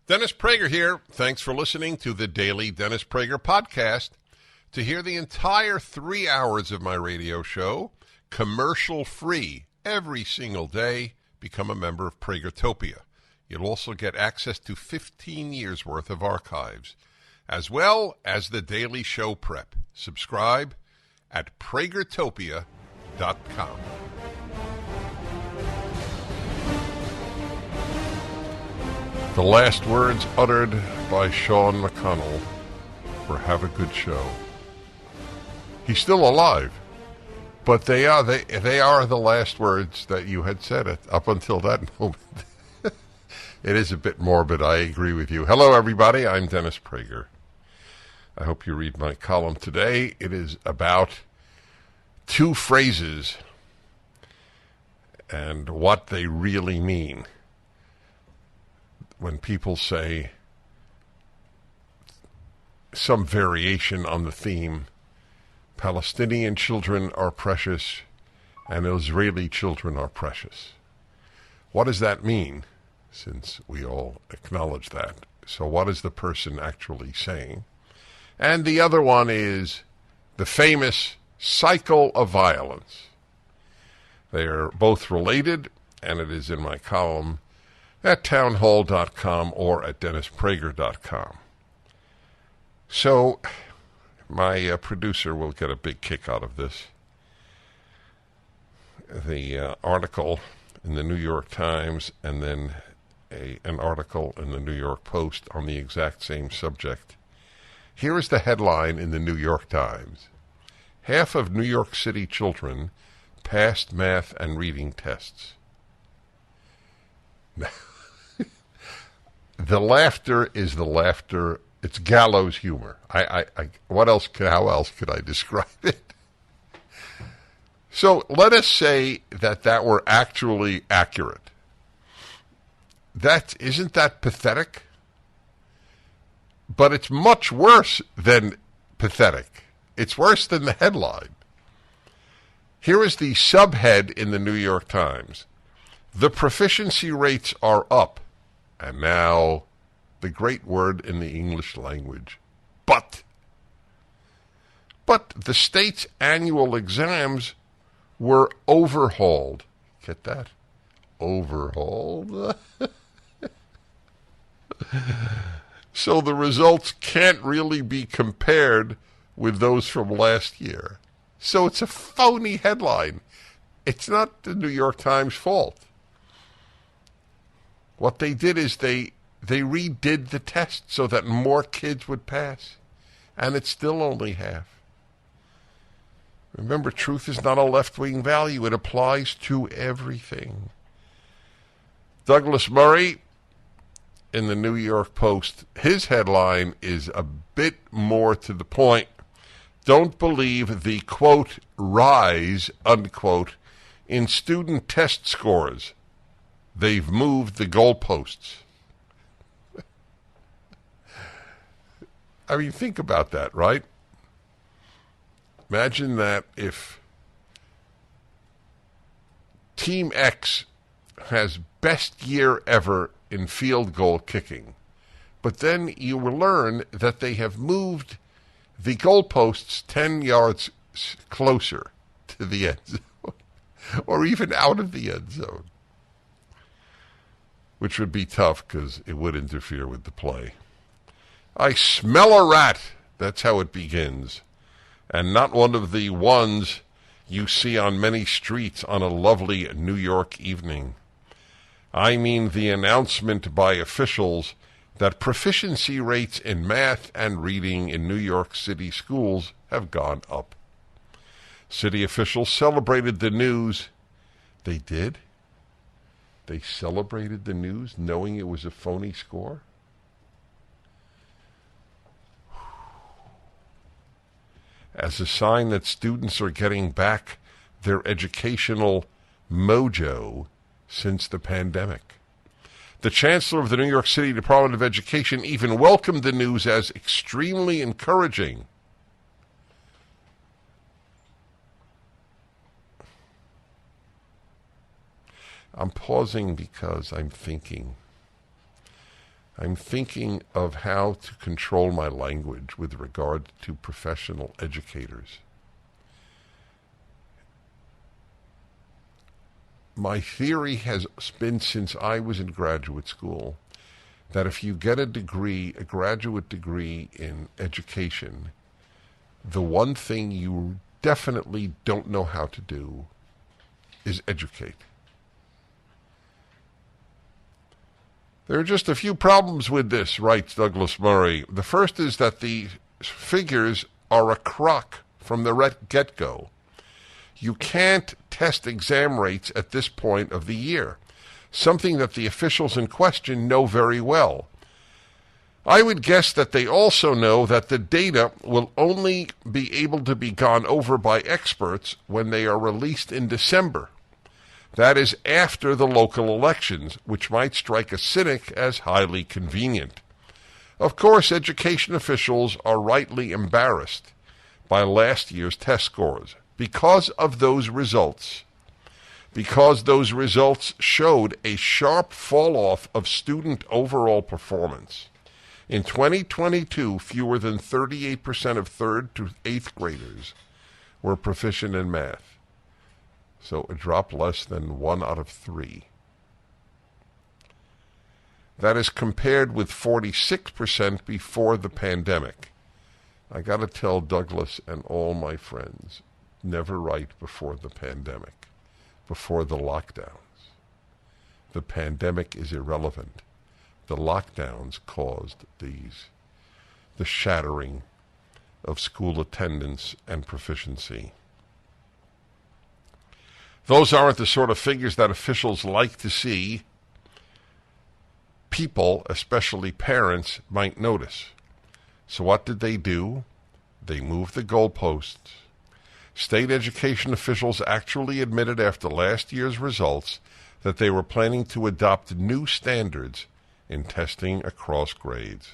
Dennis Prager here. Thanks for listening to the Daily Dennis Prager Podcast. To hear the entire 3 hours of my radio show, commercial-free, every single day, become a member of Pragertopia. You'll also get access to 15 years' worth of archives, as well as the daily show prep. Subscribe at pragertopia.com. The last words uttered by Sean McConnell were "Have a good show." He's still alive, but they are the last words that you had said it up until that moment. It is a bit morbid, I agree with you. Hello, everybody. I'm Dennis Prager. I hope you read my column today. It is about two phrases and what they really mean. When people say some variation on the theme, Palestinian children are precious and Israeli children are precious. What does that mean, since we all acknowledge that? So what is the person actually saying? And the other one is the famous cycle of violence. They are both related, and it is in my column at townhall.com or at dennisprager.com. So my producer will get a big kick out of this. The article in the New York Times and then an article in the New York Post on the exact same subject. Here is the headline in the New York Times. Half of New York City children passed math and reading tests. The laughter is the laughter. It's gallows humor. How else could I describe it? So let us say that were actually accurate. Isn't that pathetic? But it's much worse than pathetic. It's worse than the headline. Here is the subhead in the New York Times. The proficiency rates are up. And now, the great word in the English language, but the state's annual exams were overhauled. Get that? Overhauled? So the results can't really be compared with those from last year. So it's a phony headline. It's not the New York Times' fault. What they did is they redid the test so that more kids would pass. And it's still only half. Remember, truth is not a left-wing value. It applies to everything. Douglas Murray in the New York Post, his headline is a bit more to the point. Don't believe the, quote, rise, unquote, in student test scores. They've moved the goalposts. I mean, think about that, right? Imagine that if Team X has best year ever in field goal kicking, but then you will learn that they have moved the goalposts 10 yards closer to the end zone, or even out of the end zone. Which would be tough because it would interfere with the play. I smell a rat. That's how it begins. And not one of the ones you see on many streets on a lovely New York evening. I mean the announcement by officials that proficiency rates in math and reading in New York City schools have gone up. City officials celebrated the news. They did? They celebrated the news knowing it was a phony score? As a sign that students are getting back their educational mojo since the pandemic. The chancellor of the New York City Department of Education even welcomed the news as extremely encouraging. I'm pausing because I'm thinking, I'm thinking of how to control my language with regard to professional educators. My theory has been since I was in graduate school that if you get a degree, a graduate degree in education, the one thing you definitely don't know how to do is educate. There are just a few problems with this, writes Douglas Murray. The first is that the figures are a crock from the get-go. You can't test exam rates at this point of the year, something that the officials in question know very well. I would guess that they also know that the data will only be able to be gone over by experts when they are released in December. That is after the local elections, which might strike a cynic as highly convenient. Of course, education officials are rightly embarrassed by last year's test scores because of those results. Because those results showed a sharp fall-off of student overall performance. In 2022, fewer than 38% of 3rd to 8th graders were proficient in math. So a drop less than 1 out of 3. That is compared with 46% before the pandemic. I got to tell Douglas and all my friends, never write before the pandemic, before the lockdowns. The pandemic is irrelevant. The lockdowns caused the shattering of school attendance and proficiency. Those aren't the sort of figures that officials like to see. People, especially parents, might notice. So what did they do? They moved the goalposts. State education officials actually admitted after last year's results that they were planning to adopt new standards in testing across grades.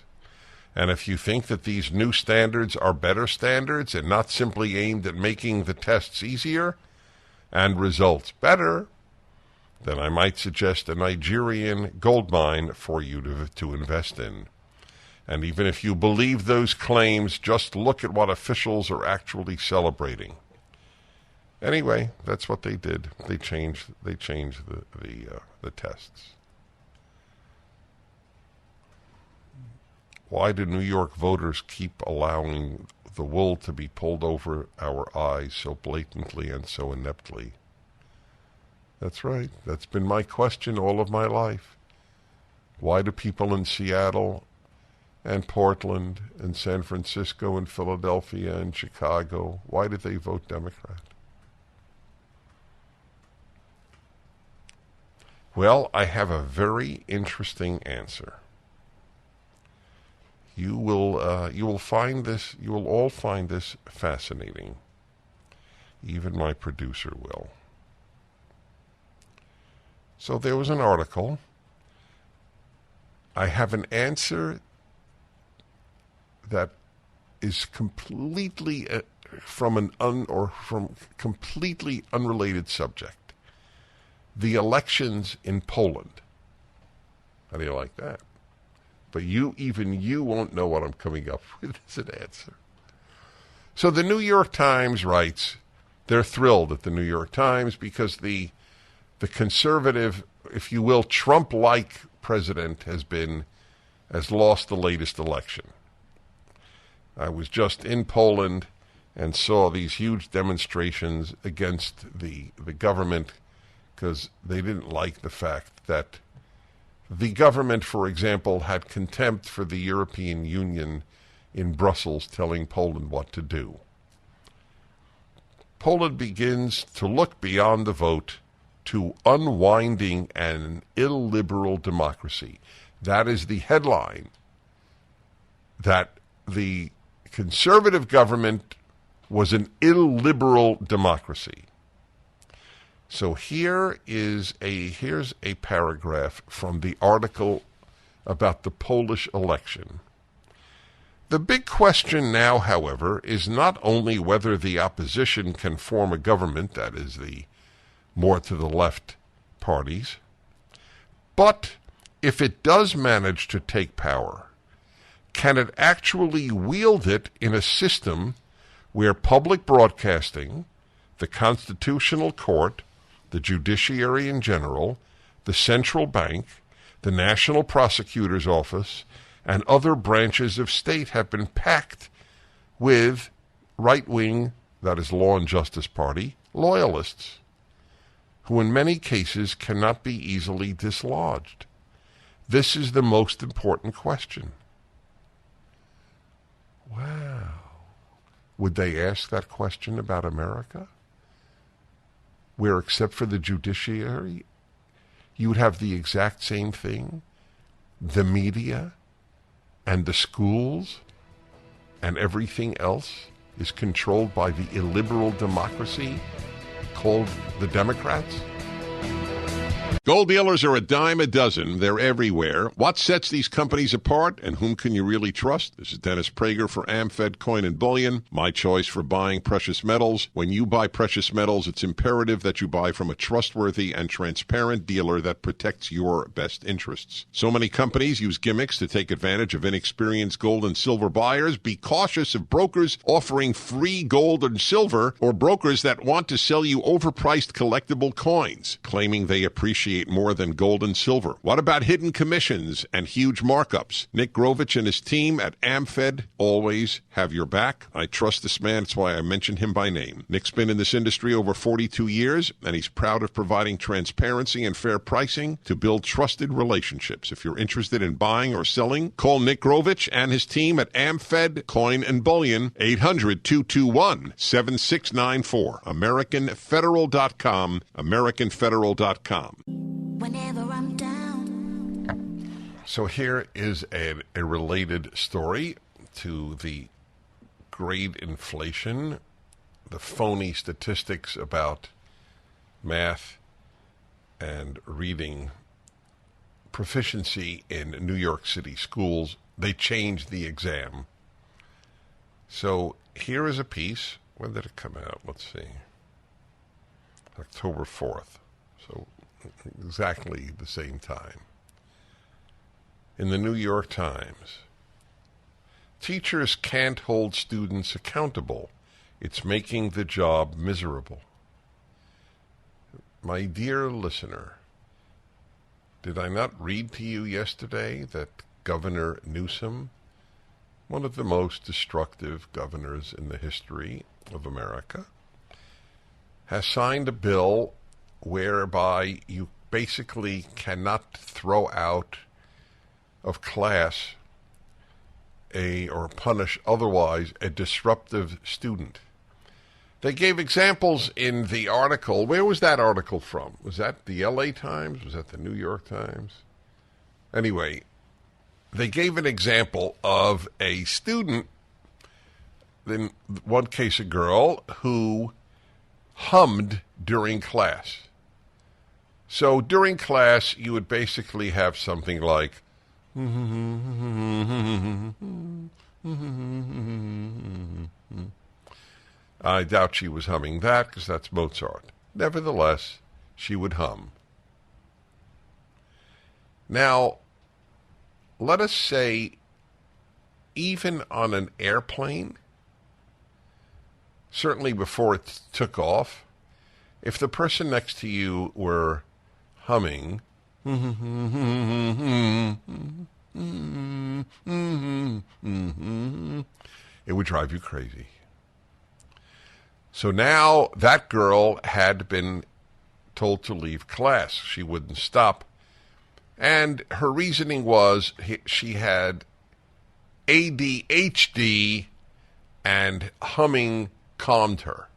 And if you think that these new standards are better standards and not simply aimed at making the tests easier and results better, then I might suggest a Nigerian gold mine for you to invest in. And even if you believe those claims, just look at what officials are actually celebrating. Anyway, that's what they did. They changed the tests. Why do New York voters keep allowing the wool to be pulled over our eyes so blatantly and so ineptly? That's right. That's been my question all of my life. Why do people in Seattle and Portland and San Francisco and Philadelphia and Chicago, why did they vote Democrat? Well, I have a very interesting answer. You will all find this fascinating. Even my producer will. So there was an article. I have an answer that is completely from completely unrelated subject. The elections in Poland. How do you like that? But even you won't know what I'm coming up with as an answer. So the New York Times writes, they're thrilled at the New York Times because the conservative, if you will, Trump-like president has lost the latest election. I was just in Poland and saw these huge demonstrations against the government because they didn't like the fact that the government, for example, had contempt for the European Union in Brussels telling Poland what to do. Poland begins to look beyond the vote to unwinding an illiberal democracy. That is the headline, that the conservative government was an illiberal democracy. So here's a paragraph from the article about the Polish election. The big question now, however, is not only whether the opposition can form a government, that is the more to the left parties, but if it does manage to take power, can it actually wield it in a system where public broadcasting, the Constitutional Court, the judiciary in general, the central bank, the National Prosecutor's Office, and other branches of state have been packed with right-wing, that is Law and Justice Party, loyalists, who in many cases cannot be easily dislodged? This is the most important question. Wow. Would they ask that question about America? Where, except for the judiciary, you would have the exact same thing? The media and the schools and everything else is controlled by the illiberal democracy called the Democrats? Gold dealers are a dime a dozen. They're everywhere. What sets these companies apart, and whom can you really trust? This is Dennis Prager for AmFed Coin and Bullion, my choice for buying precious metals. When you buy precious metals, it's imperative that you buy from a trustworthy and transparent dealer that protects your best interests. So many companies use gimmicks to take advantage of inexperienced gold and silver buyers. Be cautious of brokers offering free gold and silver, or brokers that want to sell you overpriced collectible coins, claiming they appreciate more than gold and silver. What about hidden commissions and huge markups? Nick Grovich and his team at AmFed always have your back. I trust this man. That's why I mention him by name. Nick's been in this industry over 42 years, and he's proud of providing transparency and fair pricing to build trusted relationships. If you're interested in buying or selling, call Nick Grovich and his team at AmFed Coin and Bullion, 800-221-7694. AmericanFederal.com, AmericanFederal.com. Whenever I'm down. So here is a related story to the grade inflation, the phony statistics about math and reading proficiency in New York City schools. They changed the exam. So here is a piece. When did it come out? Let's see. October 4th. So exactly the same time. In the New York Times, teachers can't hold students accountable. It's making the job miserable. My dear listener, did I not read to you yesterday that Governor Newsom, one of the most destructive governors in the history of America, has signed a bill whereby you basically cannot throw out of class or punish otherwise a disruptive student. They gave examples in the article. Where was that article from? Was that the LA Times? Was that the New York Times? Anyway, they gave an example of a student, in one case a girl, who hummed during class. So during class, you would basically have something like, I doubt she was humming that because that's Mozart. Nevertheless, she would hum. Now, let us say, even on an airplane, certainly before it took off, if the person next to you were humming, it would drive you crazy. So now that girl had been told to leave class. She wouldn't stop. And her reasoning was she had ADHD and humming calmed her.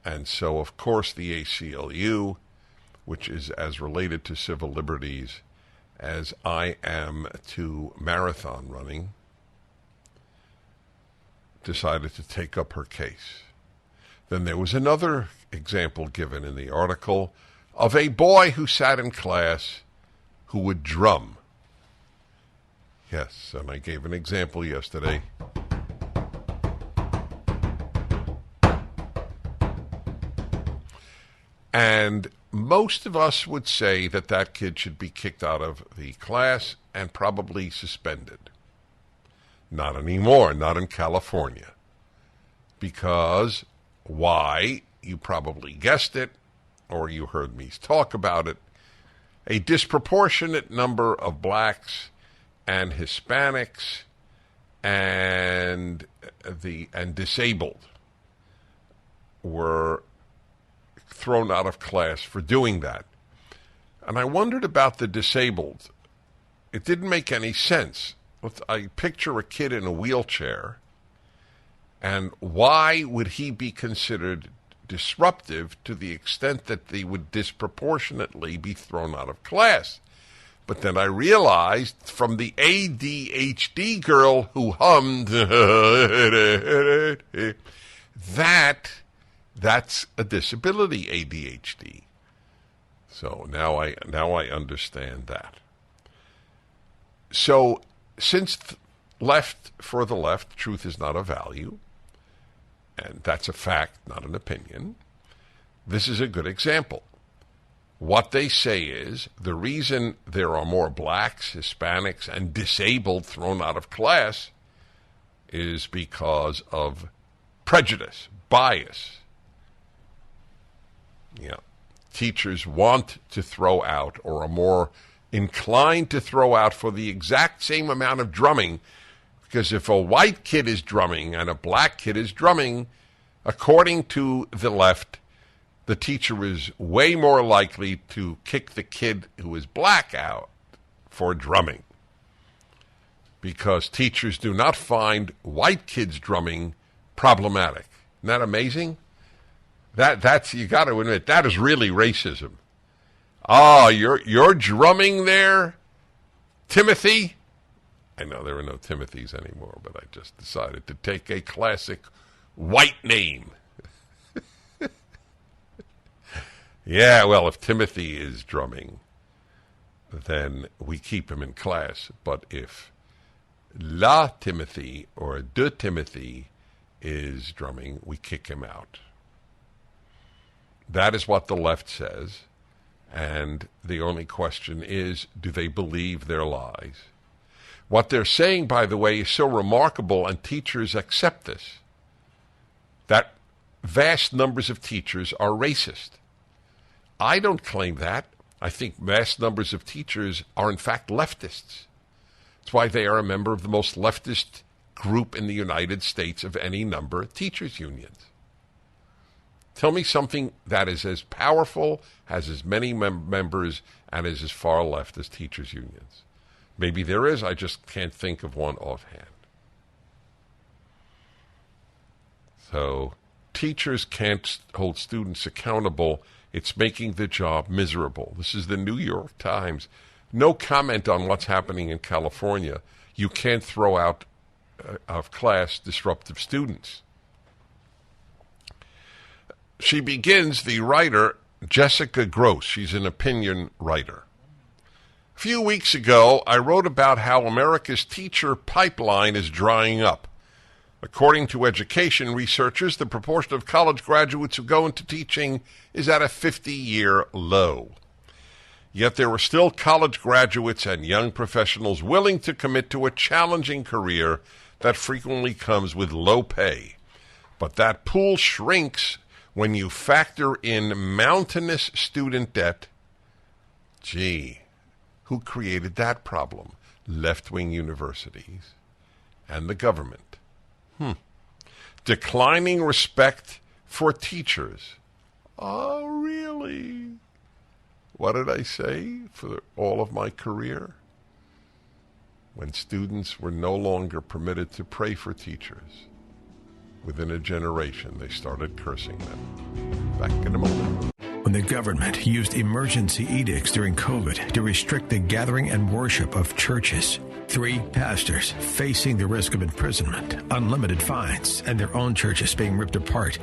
And so, of course, the ACLU, which is as related to civil liberties as I am to marathon running, decided to take up her case. Then there was another example given in the article of a boy who sat in class who would drum. Yes, and I gave an example yesterday. And most of us would say that that kid should be kicked out of the class and probably suspended. Not anymore, not in California. Because why? You probably guessed it, or you heard me talk about it. A disproportionate number of blacks and Hispanics and disabled were thrown out of class for doing that. And I wondered about the disabled. It didn't make any sense. I picture a kid in a wheelchair, and why would he be considered disruptive to the extent that they would disproportionately be thrown out of class? But then I realized from the ADHD girl who hummed that's a disability, ADHD. So now I understand that. So since for the left, truth is not a value, and that's a fact, not an opinion, this is a good example. What they say is the reason there are more blacks, Hispanics, and disabled thrown out of class is because of prejudice, bias. Yeah. Teachers want to throw out, or are more inclined to throw out, for the exact same amount of drumming, because if a white kid is drumming and a black kid is drumming, according to the left, the teacher is way more likely to kick the kid who is black out for drumming, because teachers do not find white kids drumming problematic. Isn't that amazing? That's you got to admit, that is really racism. Oh, you're drumming there, Timothy? I know there are no Timothys anymore, but I just decided to take a classic white name. Yeah, well, if Timothy is drumming, then we keep him in class. But if La Timothy or De Timothy is drumming, we kick him out. That is what the left says. And the only question is, do they believe their lies? What they're saying, by the way, is so remarkable, and teachers accept this, that vast numbers of teachers are racist. I don't claim that. I think vast numbers of teachers are, in fact, leftists. That's why they are a member of the most leftist group in the United States of any number of teachers' unions. Tell me something that is as powerful, has as many members, and is as far left as teachers' unions. Maybe there is, I just can't think of one offhand. So teachers can't hold students accountable. It's making the job miserable. This is the New York Times. No comment on what's happening in California. You can't throw out of class disruptive students. She begins, the writer, Jessica Gross. She's an opinion writer. A few weeks ago, I wrote about how America's teacher pipeline is drying up. According to education researchers, the proportion of college graduates who go into teaching is at a 50-year low. Yet there are still college graduates and young professionals willing to commit to a challenging career that frequently comes with low pay. But that pool shrinks when you factor in mountainous student debt. Gee, who created that problem? Left-wing universities and the government. Declining respect for teachers. Oh, really? What did I say for all of my career? When students were no longer permitted to pray for teachers. Within a generation, they started cursing them. Back in a moment. When the government used emergency edicts during COVID to restrict the gathering and worship of churches, 3 pastors facing the risk of imprisonment, unlimited fines, and their own churches being ripped apart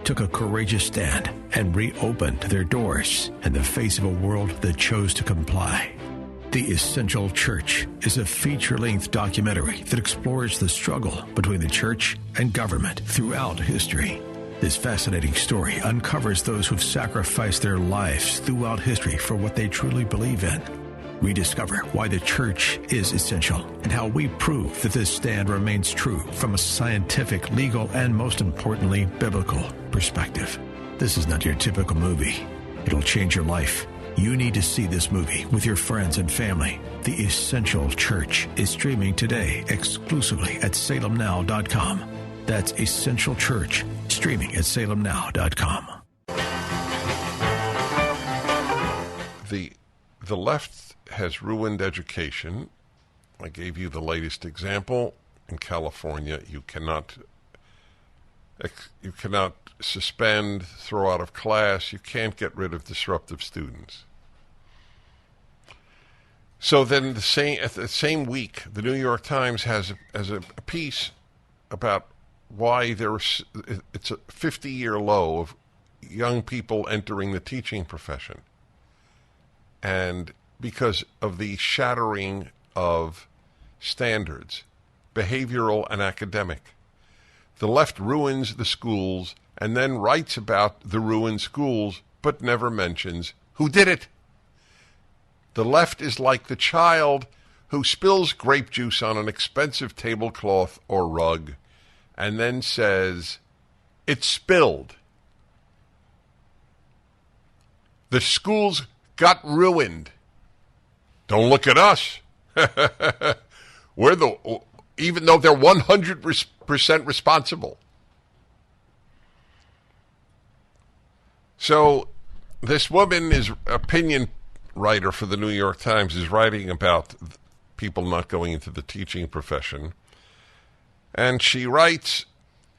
took a courageous stand and reopened their doors in the face of a world that chose to comply. The Essential Church is a feature-length documentary that explores the struggle between the church and government throughout history. This fascinating story uncovers those who've sacrificed their lives throughout history for what they truly believe in. We discover why the church is essential and how we prove that this stand remains true from a scientific, legal, and most importantly, biblical perspective. This is not your typical movie. It'll change your life. You need to see this movie with your friends and family. The Essential Church is streaming today exclusively at salemnow.com. That's Essential Church, streaming at salemnow.com. The left has ruined education. I gave you the latest example. In California, you cannot suspend, throw out of class. You can't get rid of disruptive students. So then at the same week, the New York Times has a piece about why it's a 50-year low of young people entering the teaching profession. And because of the shattering of standards, behavioral and academic. The left ruins the schools and then writes about the ruined schools, but never mentions who did it. The left is like the child who spills grape juice on an expensive tablecloth or rug and then says, "It's spilled." The schools got ruined. Don't look at us. Even though they're 100% responsible. So this woman is opinion writer for the New York Times, is writing about people not going into the teaching profession. And she writes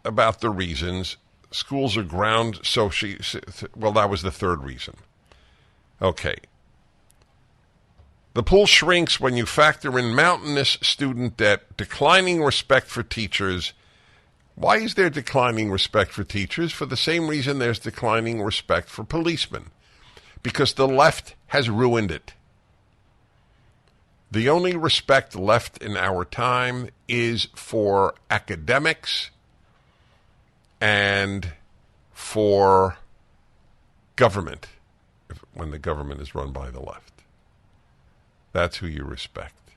about the reasons. Schools are ground, that was the third reason. Okay. The pool shrinks when you factor in mountainous student debt, declining respect for teachers. Why is there declining respect for teachers? For the same reason there's declining respect for policemen. Because the left has ruined it. The only respect left in our time is for academics and for government, when the government is run by the left. That's who you respect.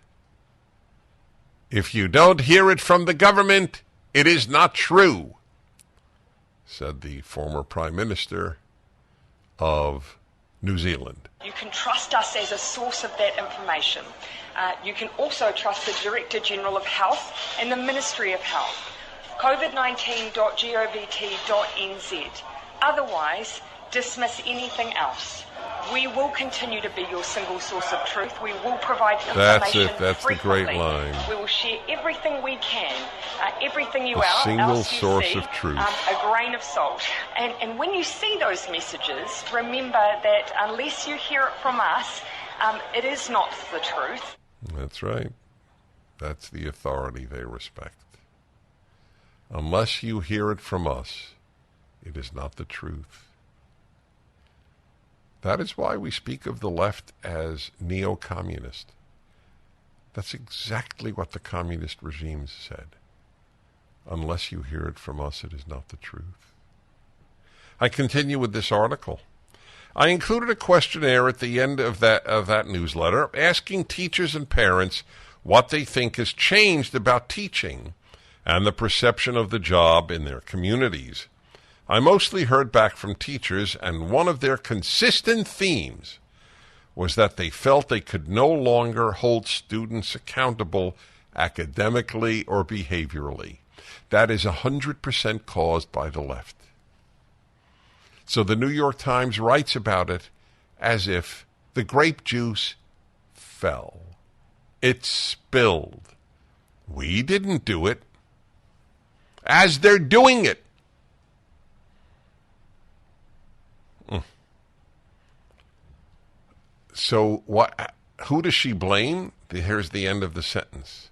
If you don't hear it from the government, it is not true, said the former Prime Minister of New Zealand. You can trust us as a source of that information. You can also trust the Director General of Health and the Ministry of Health. covid19.govt.nz. Otherwise, dismiss anything else. We will continue to be your single source of truth. We will provide information. That's frequently. The great line. We will share everything we can, everything you single see, source of truth. A grain of salt. And when you see those messages, remember that unless you hear it from us, it is not the truth. That's right. That's the authority they respect. Unless you hear it from us, it is not the truth. That is why we speak of the left as neo-communist. That's exactly what the communist regimes said. Unless you hear it from us, it is not the truth. I continue with this article. I included a questionnaire at the end of that newsletter asking teachers and parents what they think has changed about teaching and the perception of the job in their communities. I mostly heard back from teachers, and one of their consistent themes was that they felt they could no longer hold students accountable academically or behaviorally. That is 100% caused by the left. So the New York Times writes about it as if the grape juice fell. It spilled. We didn't do it. As they're doing it. So who does she blame? Here's the end of the sentence.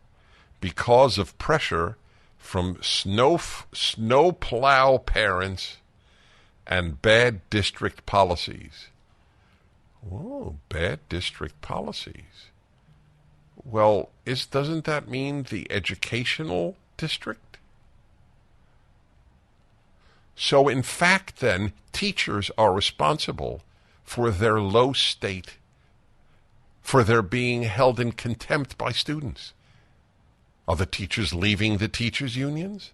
Because of pressure from snowplow parents and bad district policies. Whoa, bad district policies. Well, doesn't that mean the educational district? So in fact, then, teachers are responsible for their low state, for their being held in contempt by students. Are the teachers leaving the teachers' unions?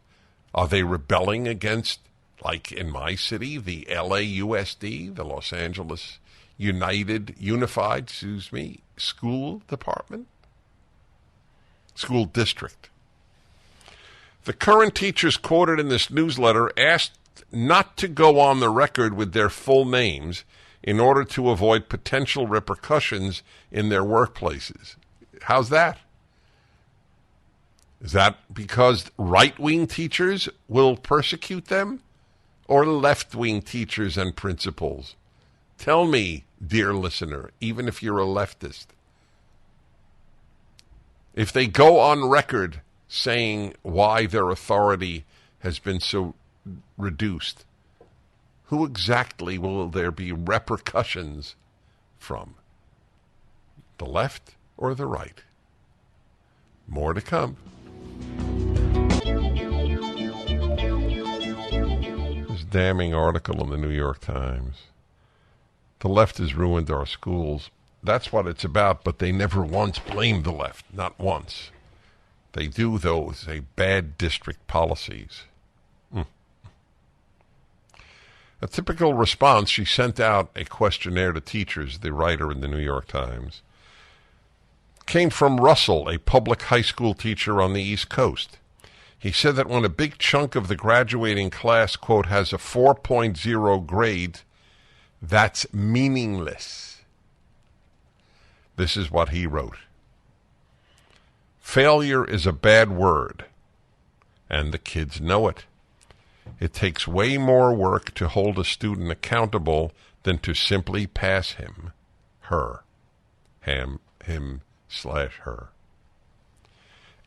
Are they rebelling against, like in my city, the LAUSD, the Los Angeles Unified School Department? School District. The current teachers quoted in this newsletter asked not to go on the record with their full names in order to avoid potential repercussions in their workplaces. How's that? Is that because right-wing teachers will persecute them, or left-wing teachers and principals? Tell me, dear listener, even if you're a leftist. If they go on record saying why their authority has been so reduced, who exactly will there be repercussions from? The left or the right? More to come. This damning article in the New York Times. The left has ruined our schools. That's what it's about, but they never once blamed the left. Not once. They do, though, say bad district policies. A typical response, she sent out a questionnaire to teachers, the writer in the New York Times, came from Russell, a public high school teacher on the East Coast. He said that when a big chunk of the graduating class, quote, has a 4.0 grade, that's meaningless. This is what he wrote. Failure is a bad word, and the kids know it. It takes way more work to hold a student accountable than to simply pass him, her, him/her.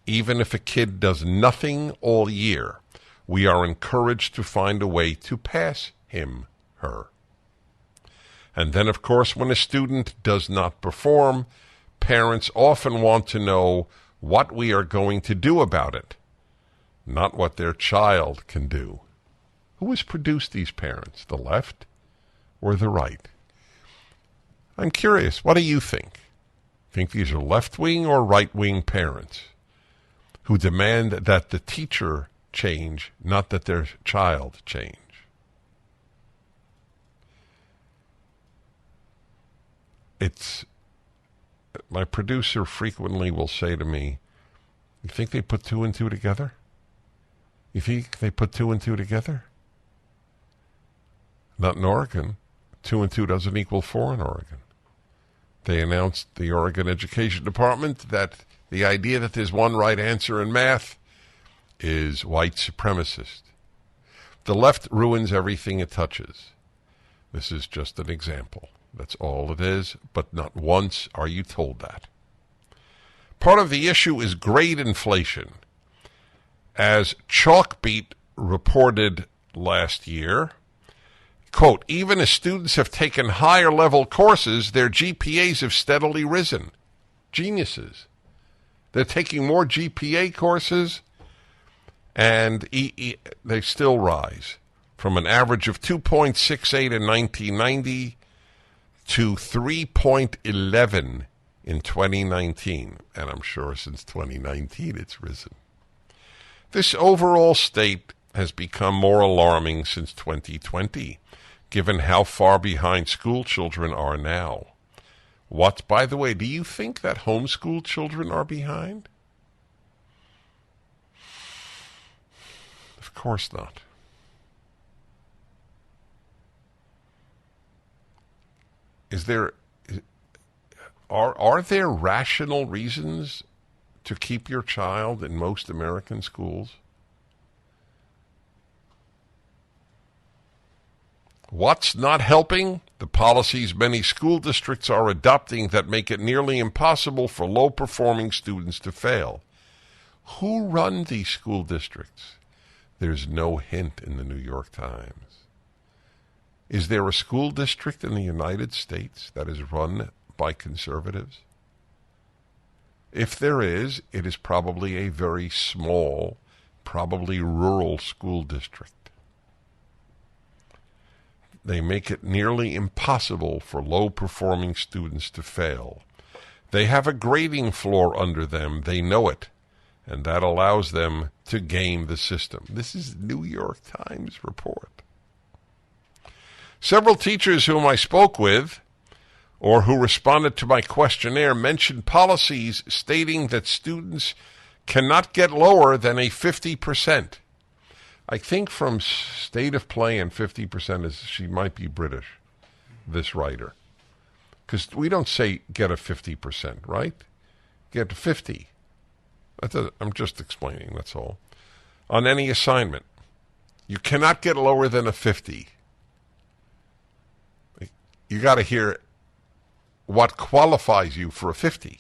Even if a kid does nothing all year, we are encouraged to find a way to pass him, her. And then, of course, when a student does not perform, parents often want to know what we are going to do about it, not what their child can do. Who has produced these parents, the left or the right? I'm curious, what do you think? Think these are left-wing or right-wing parents who demand that the teacher change, not that their child change? My producer frequently will say to me, you think they put two and two together? You think they put two and two together? Not in Oregon. 2 and 2 doesn't equal 4 in Oregon. They announced, the Oregon Education Department, that the idea that there's one right answer in math is white supremacist. The left ruins everything it touches. This is just an example. That's all it is, but not once are you told that. Part of the issue is grade inflation. As Chalkbeat reported last year, quote, even as students have taken higher level courses, their GPAs have steadily risen. Geniuses. They're taking more GPA courses, and they still rise from an average of 2.68 in 1990 to 3.11 in 2019. And I'm sure since 2019 it's risen. This overall state has become more alarming since 2020, given how far behind school children are now. What, by the way, do you think that homeschool children are behind? Of course not. Are there rational reasons to keep your child in most American schools? What's not helping? The policies many school districts are adopting that make it nearly impossible for low-performing students to fail. Who run these school districts? There's no hint in the New York Times. Is there a school district in the United States that is run by conservatives? If there is, it is probably a very small, probably rural school district. they make it nearly impossible for low-performing students to fail. They have a grading floor under them. They know it, and that allows them to game the system. This is New York Times report. Several teachers whom I spoke with or who responded to my questionnaire mentioned policies stating that students cannot get lower than a 50%. I think from State of Play and 50% is she might be British, this writer. Because we don't say get a 50%, right? Get 50. I'm just explaining, that's all. On any assignment. You cannot get lower than a 50. You got to hear what qualifies you for a 50.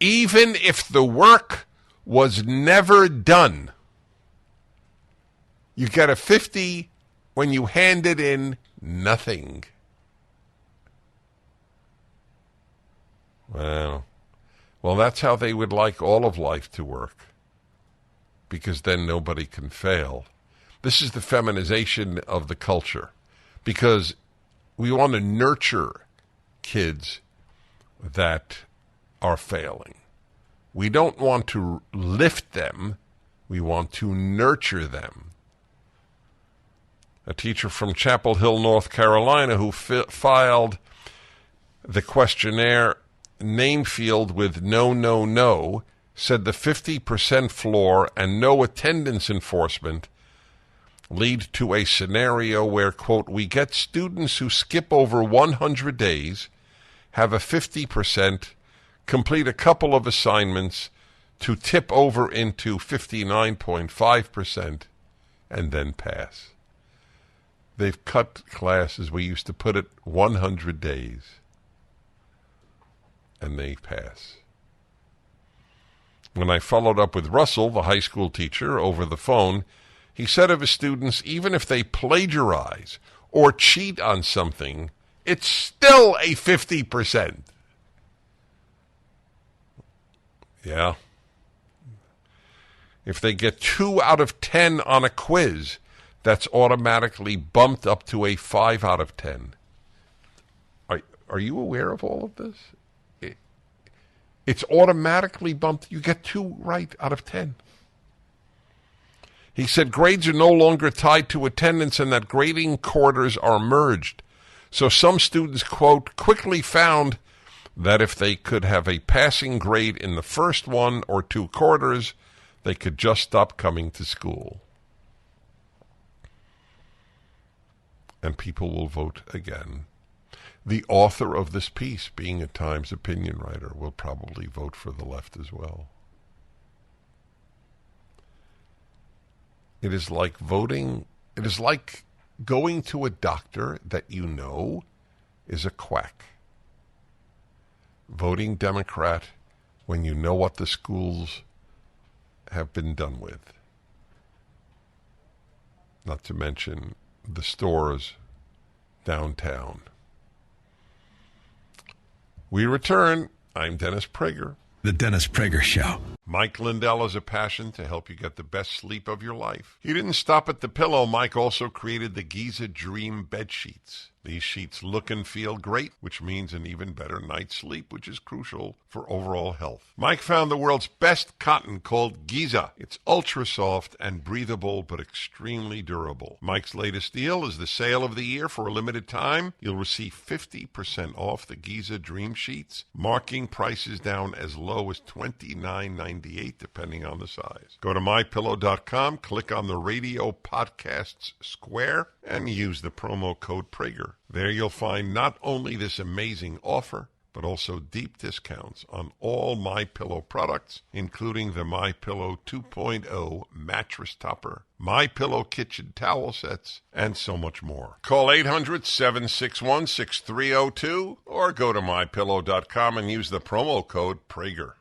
Even if the work was never done, you get a 50 when you handed in nothing. Well, that's how they would like all of life to work, because then nobody can fail. This is the feminization of the culture, because we want to nurture kids that are failing. We don't want to lift them. We want to nurture them. A teacher from Chapel Hill, North Carolina, who filed the questionnaire name field with no, said the 50% floor and no attendance enforcement lead to a scenario where, quote, we get students who skip over 100 days, have a 50%, complete a couple of assignments to tip over into 59.5% and then pass. They've cut classes, we used to put it 100 days, and they pass. When I followed up with Russell, the high school teacher, over the phone, he said of his students, even if they plagiarize or cheat on something, it's still a 50%. Yeah. If they get 2 out of 10 on a quiz, that's automatically bumped up to a 5 out of 10. Are you aware of all of this? It's automatically bumped. You get 2 right out of 10. He said grades are no longer tied to attendance and that grading quarters are merged. So some students, quote, quickly found that if they could have a passing grade in the first 1 or 2 quarters, they could just stop coming to school. And people will vote again. The author of this piece, being a Times opinion writer, will probably vote for the left as well. It is like voting, it is like going to a doctor that you know is a quack. Voting Democrat when you know what the schools have been done with. Not to mention the stores downtown. We return. I'm Dennis Prager. The Dennis Prager Show. Mike Lindell has a passion to help you get the best sleep of your life. He didn't stop at the pillow. Mike also created the Giza Dream bed sheets. These sheets look and feel great, which means an even better night's sleep, which is crucial for overall health. Mike found the world's best cotton called Giza. It's ultra soft and breathable, but extremely durable. Mike's latest deal is the sale of the year. For a limited time, you'll receive 50% off the Giza Dream sheets, marking prices down as low as $29.98, depending on the size. Go to MyPillow.com, click on the radio podcasts square, and use the promo code Prager. There you'll find not only this amazing offer, but also deep discounts on all MyPillow products, including the MyPillow 2.0 mattress topper, MyPillow kitchen towel sets, and so much more. Call 800-761-6302 or go to MyPillow.com and use the promo code Prager.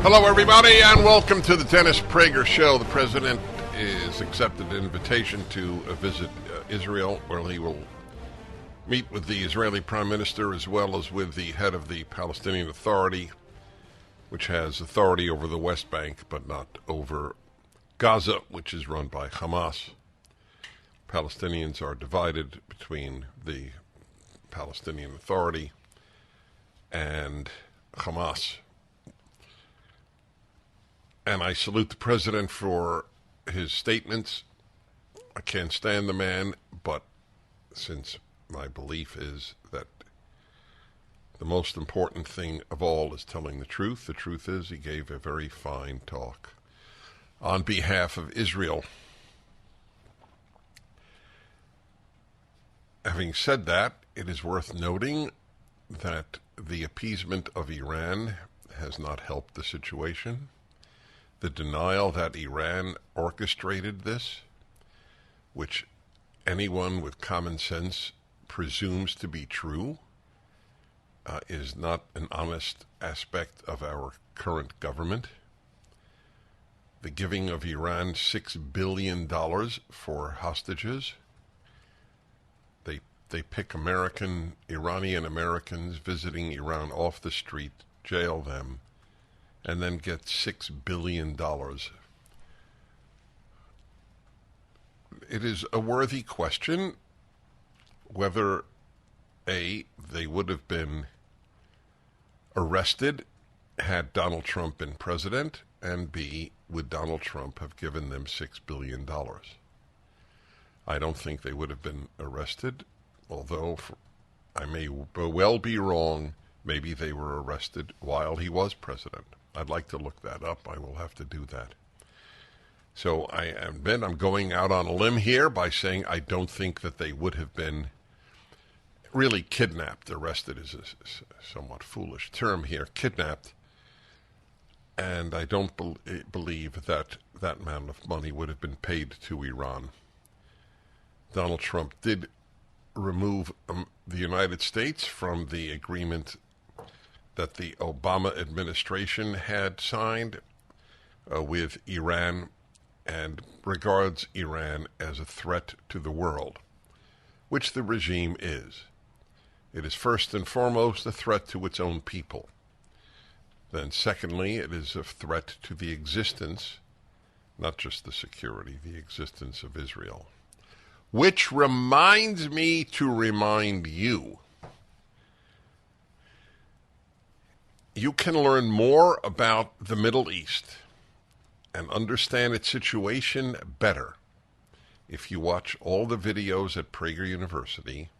Hello, everybody, and welcome to the Dennis Prager Show. The president is accepted an invitation to visit Israel, where he will meet with the Israeli Prime Minister as well as with the head of the Palestinian Authority, which has authority over the West Bank but not over Gaza, which is run by Hamas. Palestinians are divided between the Palestinian Authority and Hamas. And I salute the president for his statements. I can't stand the man, but since my belief is that the most important thing of all is telling the truth is he gave a very fine talk on behalf of Israel. Having said that, it is worth noting that the appeasement of Iran has not helped the situation. The denial that Iran orchestrated this, which anyone with common sense presumes to be true, is not an honest aspect of our current government. The giving of Iran $6 billion for hostages. They pick Iranian Americans visiting Iran off the street, jail them, and then get $6 billion. It is a worthy question whether A, they would have been arrested had Donald Trump been president, and B, would Donald Trump have given them $6 billion? I don't think they would have been arrested, although I may well be wrong. Maybe they were arrested while he was president. I'd like to look that up. I will have to do that. So I'm going out on a limb here by saying I don't think that they would have been really kidnapped. Arrested is a somewhat foolish term here, kidnapped. And I don't believe that that amount of money would have been paid to Iran. Donald Trump did remove the United States from the agreement that the Obama administration had signed with Iran, and regards Iran as a threat to the world, which the regime is. It is first and foremost a threat to its own people. Then secondly, it is a threat to the existence, not just the security, the existence of Israel. Which reminds me to remind you, you can learn more about the Middle East and understand its situation better if you watch all the videos at Prager University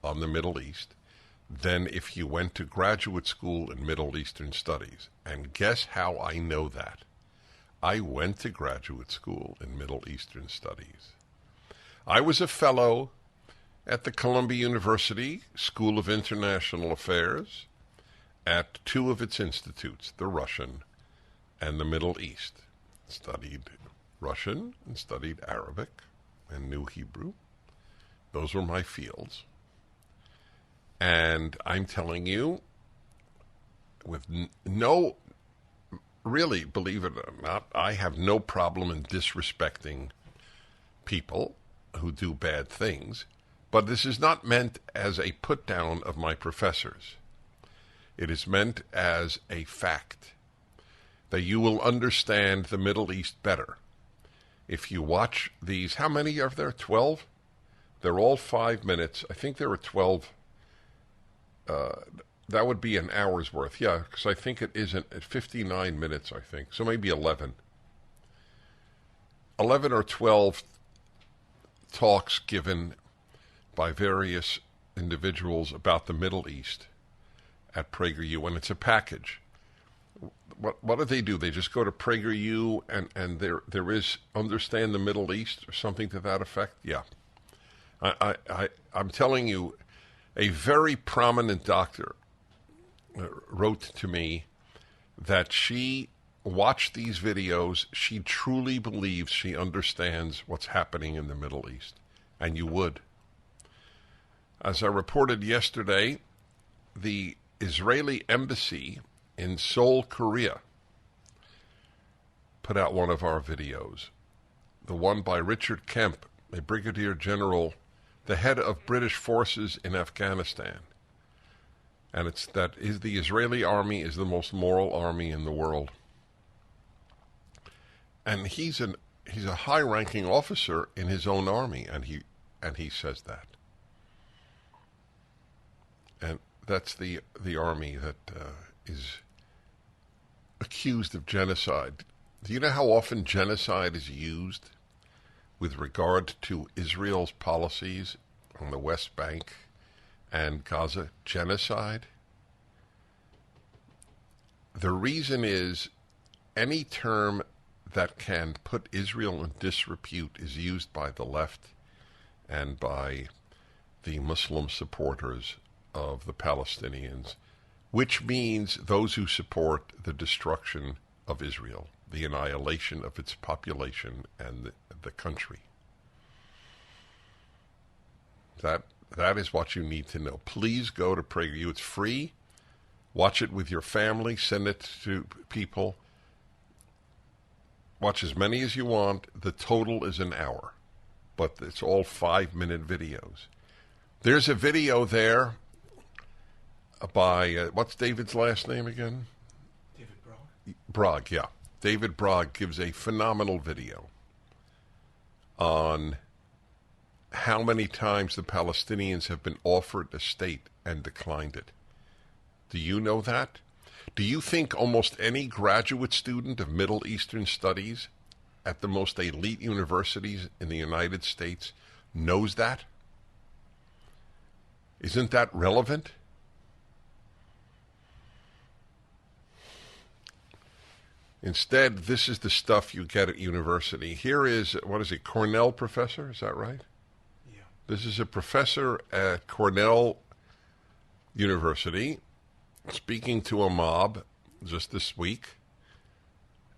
on the Middle East than if you went to graduate school in Middle Eastern Studies. And guess how I know that? I went to graduate school in Middle Eastern Studies. I was a fellow at the Columbia University School of International Affairs at two of its institutes, the Russian and the Middle East. Studied Russian and studied Arabic and knew Hebrew. Those were my fields. And I'm telling you, with really, believe it or not, I have no problem in disrespecting people who do bad things, but this is not meant as a put down of my professors. It is meant as a fact that you will understand the Middle East better if you watch these. How many are there? 12? They're all 5 minutes. I think there are 12. That would be an hour's worth. Yeah, because I think it isn't at 59 minutes, I think. So maybe 11. 11 or 12 talks given by various individuals about the Middle East at PragerU, and it's a package. What do? They just go to PragerU and there is Understand the Middle East or something to that effect? Yeah. I'm telling you, a very prominent doctor wrote to me that she watched these videos. She truly believes she understands what's happening in the Middle East. And you would. As I reported yesterday, the Israeli embassy in Seoul, Korea, put out one of our videos. The one by Richard Kemp, a brigadier general, the head of British forces in Afghanistan. And the Israeli army is the most moral army in the world. And he's a high-ranking officer in his own army, and and he says that. And that's the army that is accused of genocide. Do you know how often genocide is used with regard to Israel's policies on the West Bank and Gaza? Genocide? The reason is any term that can put Israel in disrepute is used by the left and by the Muslim supporters of the Palestinians, which means those who support the destruction of Israel, the annihilation of its population and the country. That is what you need to know. Please go to PragerU. It's free. Watch it with your family. Send it to people. Watch as many as you want. The total is an hour, but it's all 5-minute videos. There's a video there by, what's David's last name again? David Bragg. Bragg, yeah. David Bragg gives a phenomenal video on how many times the Palestinians have been offered a state and declined it. Do you know that? Do you think almost any graduate student of Middle Eastern studies at the most elite universities in the United States knows that? Isn't that relevant? Instead, this is the stuff you get at university. Here is, what is it, Cornell professor? Is that right? Yeah. This is a professor at Cornell University speaking to a mob just this week.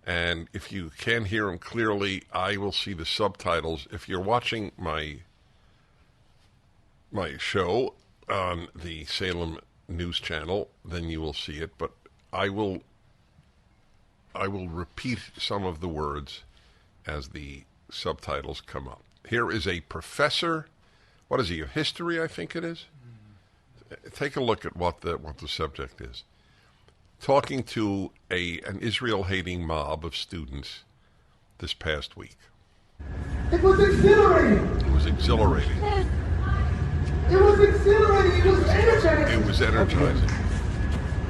And if you can't hear him clearly, I will see the subtitles. If you're watching my show on the Salem News Channel, then you will see it. But I will repeat some of the words as the subtitles come up. Here is a professor. What is he? Of history, I think it is. Take a look at what the subject is. Talking to an Israel-hating mob of students this past week. It was exhilarating. It was exhilarating. It was exhilarating. It was energizing. It was energizing.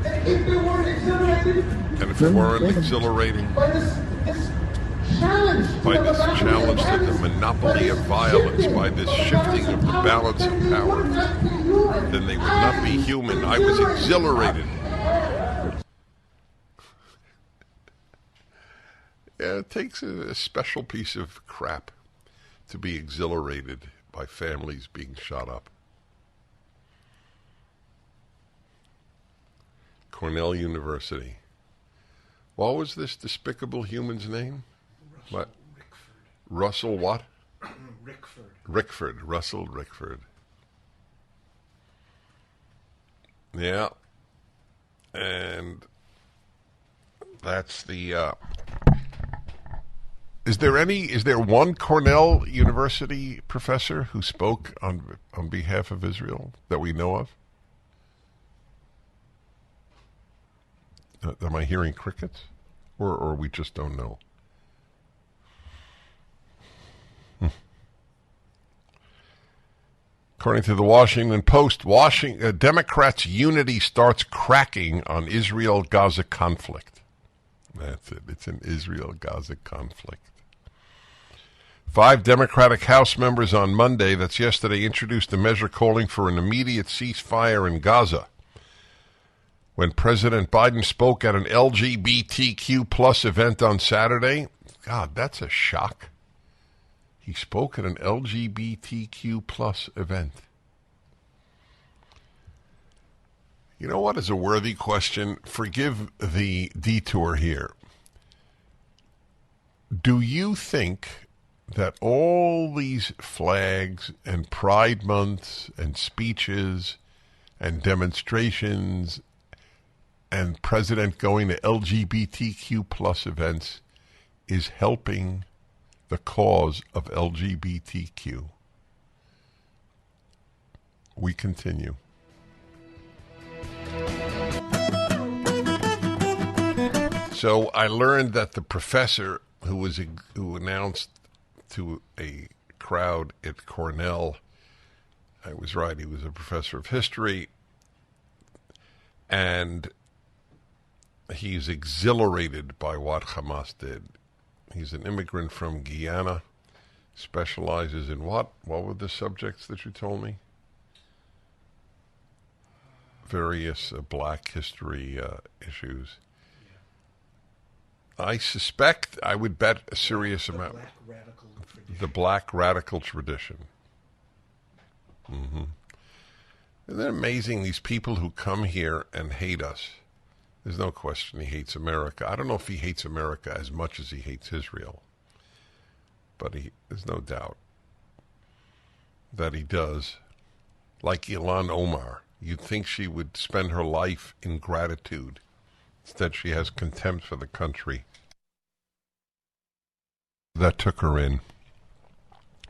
And if they weren't exhilarated, And if it weren't exhilarating by this challenge, to the monopoly of violence, by this shifting of the balance of power, then they would not be human. I was exhilarated. Yeah, it takes a special piece of crap to be exhilarated by families being shot up. Cornell University. What was this despicable human's name? Russell What? Russell what? Rickford. Russell Rickford. Yeah. And that's the... Is there one Cornell University professor who spoke on behalf of Israel that we know of? Am I hearing crickets? Or we just don't know? According to the Washington Post, Democrats' unity starts cracking on Israel-Gaza conflict. That's it. It's an Israel-Gaza conflict. 5 Democratic House members on Monday, that's yesterday, introduced a measure calling for an immediate ceasefire in Gaza. When President Biden spoke at an LGBTQ plus event on Saturday, God, that's a shock. He spoke at an LGBTQ plus event. You know what is a worthy question? Forgive the detour here. Do you think that all these flags and Pride months and speeches and demonstrations and President going to LGBTQ plus events is helping the cause of LGBTQ? We continue. So I learned that the professor who announced to a crowd at Cornell I was right. He was a professor of history, and he's exhilarated by what Hamas did. He's an immigrant from Guyana, specializes in what? What were the subjects that you told me? Various black history issues. I suspect, I would bet a serious amount. Black radical tradition. The black radical tradition. Mm-hmm. Isn't it amazing, these people who come here and hate us? There's no question he hates America. I don't know if he hates America as much as he hates Israel. But there's no doubt that he does. Like Ilhan Omar. You'd think she would spend her life in gratitude. Instead, she has contempt for the country that took her in.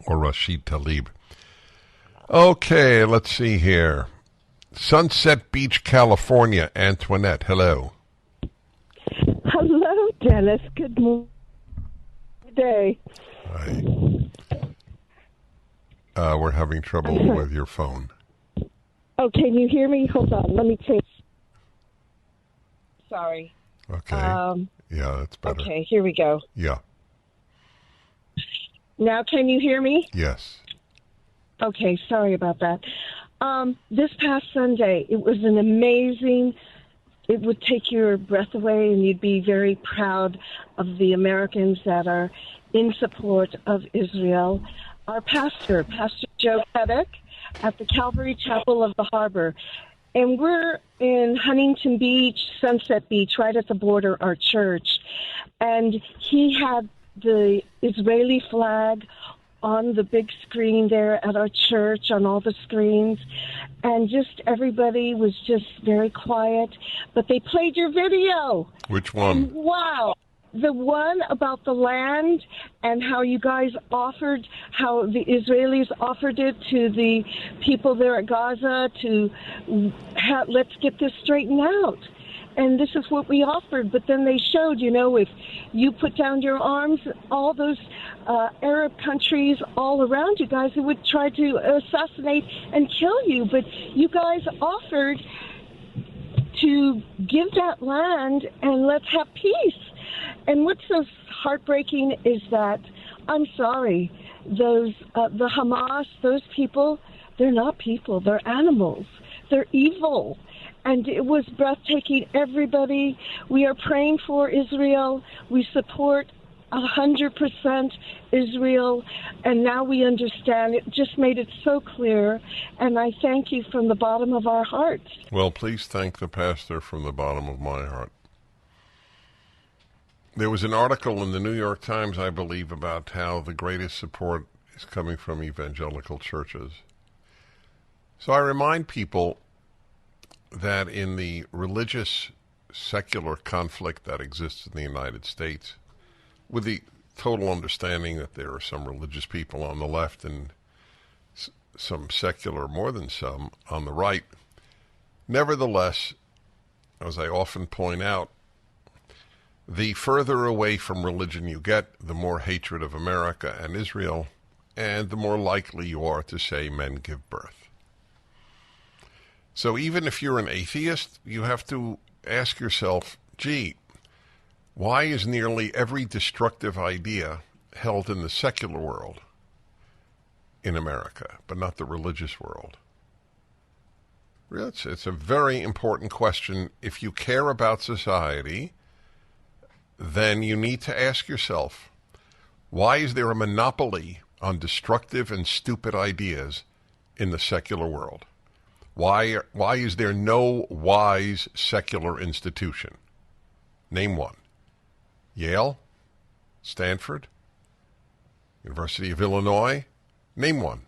Or Rashid Tlaib. Okay, let's see here. Sunset Beach, California. Antoinette, hello. Hello, Dennis. Good morning. Good day. Hi. We're having trouble with your phone. Oh, can you hear me? Hold on. Let me change. Sorry. Okay. Yeah, that's better. Okay, here we go. Yeah. Now can you hear me? Yes. Okay, sorry about that. This past Sunday, it was an amazing, it would take your breath away, and you'd be very proud of the Americans that are in support of Israel. Our pastor, Pastor Joe Pettick, at the Calvary Chapel of the Harbor. And we're in Huntington Beach, Sunset Beach, right at the border, our church. And he had the Israeli flag on the big screen there at our church, on all the screens. And just everybody was just very quiet. But they played your video. Which one? And wow. The one about the land and how you guys offered, how the Israelis offered it to the people there at Gaza to let's get this straightened out. And this is what we offered. But then they showed, if you put down your arms, all those Arab countries all around you guys who would try to assassinate and kill you. But you guys offered to give that land and let's have peace. And what's so heartbreaking is that, I'm sorry, the Hamas, those people, they're not people, they're animals. They're evil. And it was breathtaking. Everybody, we are praying for Israel. We support 100% Israel. And now we understand. It just made it so clear. And I thank you from the bottom of our hearts. Well, please thank the pastor from the bottom of my heart. There was an article in the New York Times, I believe, about how the greatest support is coming from evangelical churches. So I remind people that in the religious secular conflict that exists in the United States, with the total understanding that there are some religious people on the left and some secular, more than some, on the right, nevertheless, as I often point out, the further away from religion you get, the more hatred of America and Israel, and the more likely you are to say men give birth. So even if you're an atheist, you have to ask yourself, gee, why is nearly every destructive idea held in the secular world in America, but not the religious world? It's a very important question. If you care about society, then you need to ask yourself, why is there a monopoly on destructive and stupid ideas in the secular world? Why is there no wise secular institution? Name one. Yale? Stanford? University of Illinois? Name one.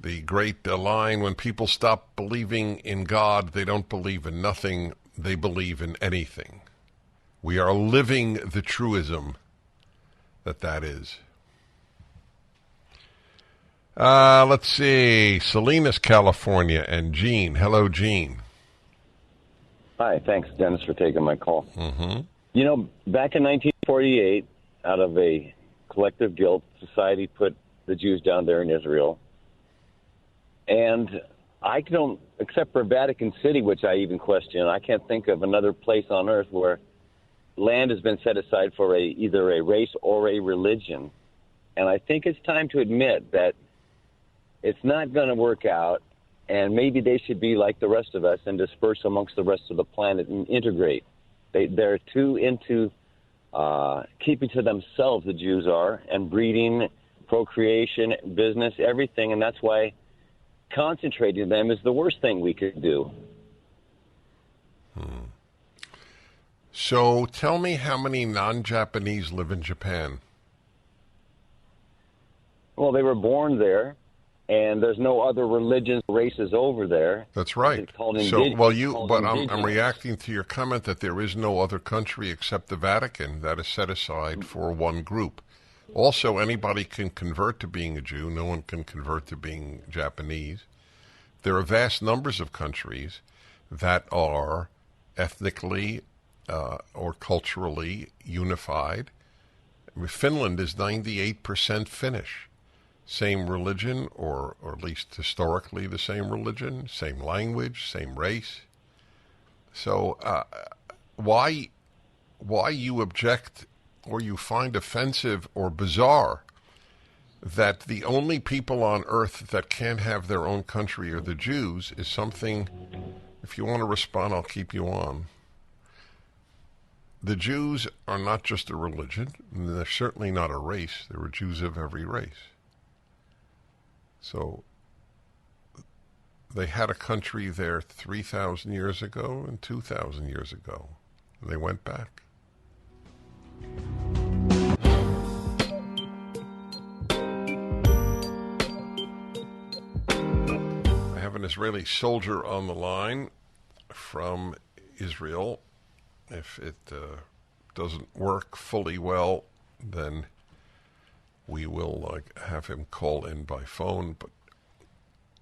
The great line, when people stop believing in God, they don't believe in nothing, they believe in anything. We are living the truism that is. Let's see. Salinas, California, and Gene. Hello, Gene. Hi, thanks, Dennis, for taking my call. Mm-hmm. Back in 1948, out of a collective guilt. Society put the Jews down there in Israel. And I don't, except for Vatican City, which I even question, I can't think of another place on earth where land has been set aside for either a race or a religion. And I think it's time to admit that it's not going to work out, and maybe they should be like the rest of us and disperse amongst the rest of the planet and integrate. They're too into keeping to themselves, the Jews are, and breeding, procreation, business, everything, and that's why concentrating them is the worst thing we could do. So tell me how many non-Japanese live in Japan? Well, they were born there, and there's no other religions, races over there. That's right. It's called I'm reacting to your comment that there is no other country except the Vatican that is set aside for one group. Also, anybody can convert to being a Jew. No one can convert to being Japanese. There are vast numbers of countries that are ethnically or culturally unified. Finland is 98% Finnish. Same religion, or at least historically the same religion, same language, same race. So why you object or you find offensive or bizarre that the only people on earth that can't have their own country are the Jews is something, if you want to respond, I'll keep you on. The Jews are not just a religion, and they're certainly not a race. There are Jews of every race. So they had a country there 3,000 years ago and 2,000 years ago. And they went back. I have an Israeli soldier on the line from Israel. If it doesn't work fully well, then we will have him call in by phone, but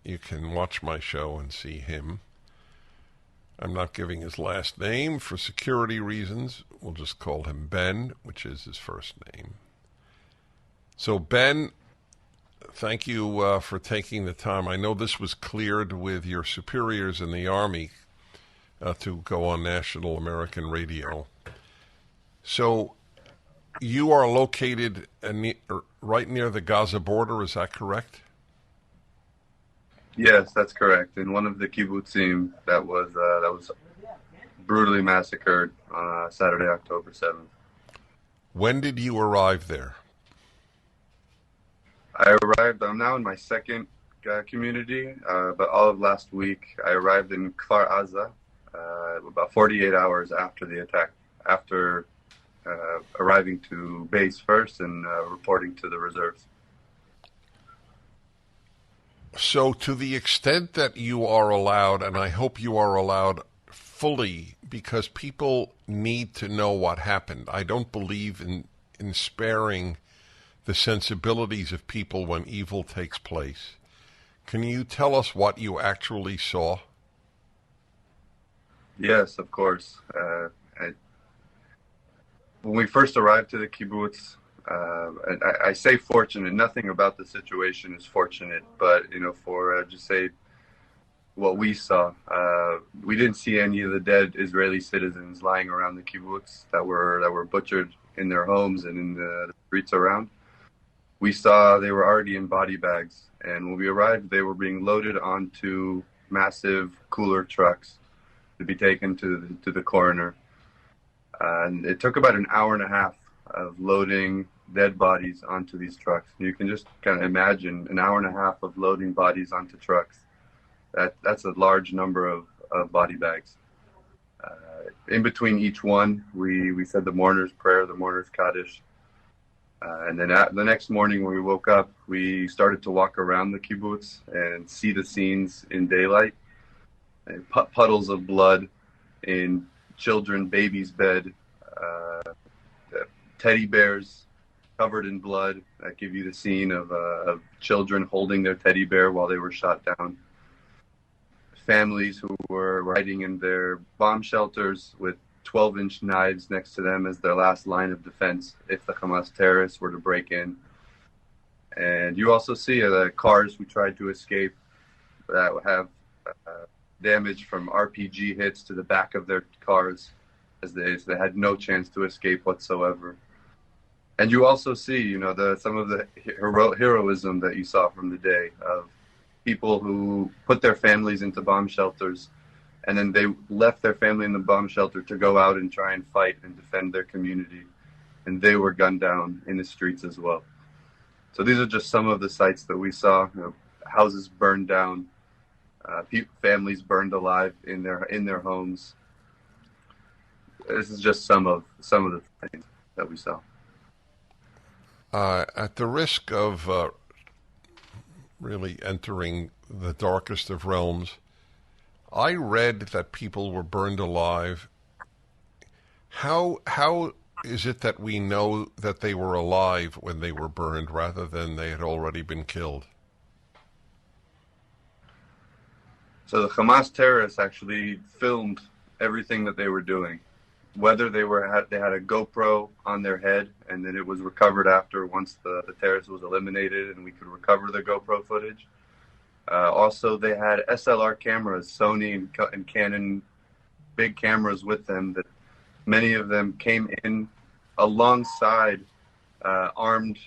you can watch my show and see him. I'm not giving his last name for security reasons. We'll just call him Ben, which is his first name. So, Ben, thank you for taking the time. I know this was cleared with your superiors in the Army to go on national American radio. So, you are located right near the Gaza border, is that correct? Yes, that's correct. In one of the kibbutzim that was brutally massacred on Saturday, October 7th. When did you arrive there? I'm now in my second community, but all of last week I arrived in Kfar Aza about 48 hours after the attack, after arriving to base first and reporting to the reserves. So to the extent that you are allowed, and I hope you are allowed fully, because people need to know what happened. I don't believe in sparing the sensibilities of people when evil takes place. Can you tell us what you actually saw? Yes, of course. When we first arrived to the kibbutz, I say fortunate. Nothing about the situation is fortunate, but for just say what we saw, we didn't see any of the dead Israeli citizens lying around the kibbutz that were butchered in their homes and in the streets around. We saw they were already in body bags, and when we arrived, they were being loaded onto massive cooler trucks to be taken to the coroner. And it took about an hour and a half of loading dead bodies onto these trucks. You can just kind of imagine an hour and a half of loading bodies onto trucks. That's a large number of body bags. In between each one, we said the mourner's prayer, the mourner's Kaddish. And then the next morning when we woke up, we started to walk around the kibbutz and see the scenes in daylight. And puddles of blood in children, babies' bed, teddy bears covered in blood that give you the scene of children holding their teddy bear while they were shot down. Families who were hiding in their bomb shelters with 12-inch knives next to them as their last line of defense if the Hamas terrorists were to break in. And you also see the cars who tried to escape that have damage from RPG hits to the back of their cars as they had no chance to escape whatsoever. And you also see, some of the heroism that you saw from the day of people who put their families into bomb shelters, and then they left their family in the bomb shelter to go out and try and fight and defend their community. And they were gunned down in the streets as well. So these are just some of the sights that we saw. Houses burned down, families burned alive in their homes. This is just some of the things that we saw. At the risk of really entering the darkest of realms, I read that people were burned alive. How is it that we know that they were alive when they were burned rather than they had already been killed? So the Hamas terrorists actually filmed everything that they were doing. Whether they had a GoPro on their head, and then it was recovered after once the terrorist was eliminated, and we could recover the GoPro footage. Also, they had SLR cameras, Sony and Canon, big cameras with them. That many of them came in alongside armed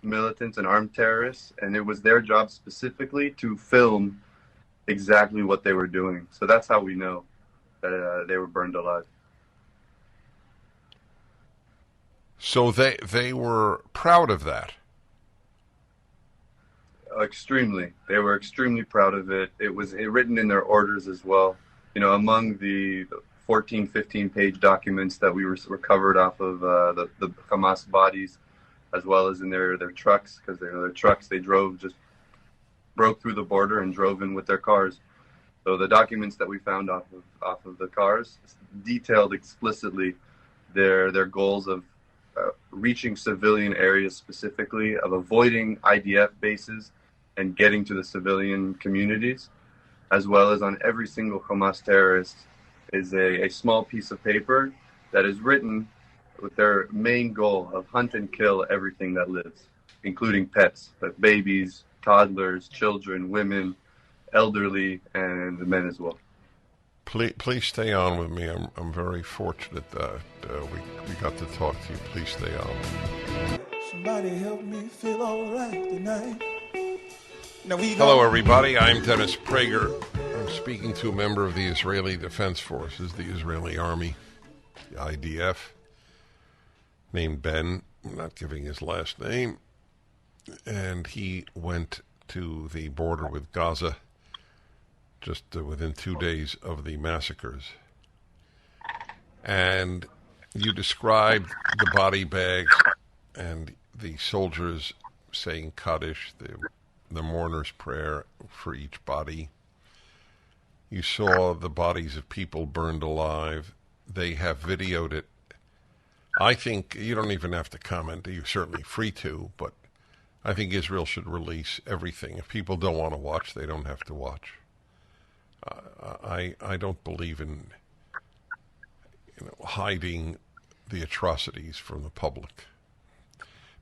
militants and armed terrorists, and it was their job specifically to film exactly what they were doing. So that's how we know that they were burned alive. So they were proud of that. Extremely. They were extremely proud of it. It was written in their orders as well. Among the 14, 15-page documents that we recovered off of the Hamas bodies, as well as in their trucks, because their trucks, they broke through the border and drove in with their cars. So the documents that we found off of the cars detailed explicitly their goals of reaching civilian areas specifically, of avoiding IDF bases and getting to the civilian communities, as well as on every single Hamas terrorist is a small piece of paper that is written with their main goal of hunt and kill everything that lives, including pets, like babies, toddlers, children, women, elderly, and the men as well. Please stay on with me. I'm very fortunate that we got to talk to you. Please stay on. Somebody help me feel all right tonight. Hello, everybody. I'm Dennis Prager. I'm speaking to a member of the Israeli Defense Forces, the Israeli Army, the IDF, named Ben. I'm not giving his last name. And he went to the border with Gaza just within 2 days of the massacres. And you described the body bags and the soldiers saying Kaddish, the mourner's prayer for each body. You saw the bodies of people burned alive. They have videoed it. I think you don't even have to comment. You're certainly free to, but I think Israel should release everything. If people don't want to watch, they don't have to watch. I don't believe in hiding the atrocities from the public.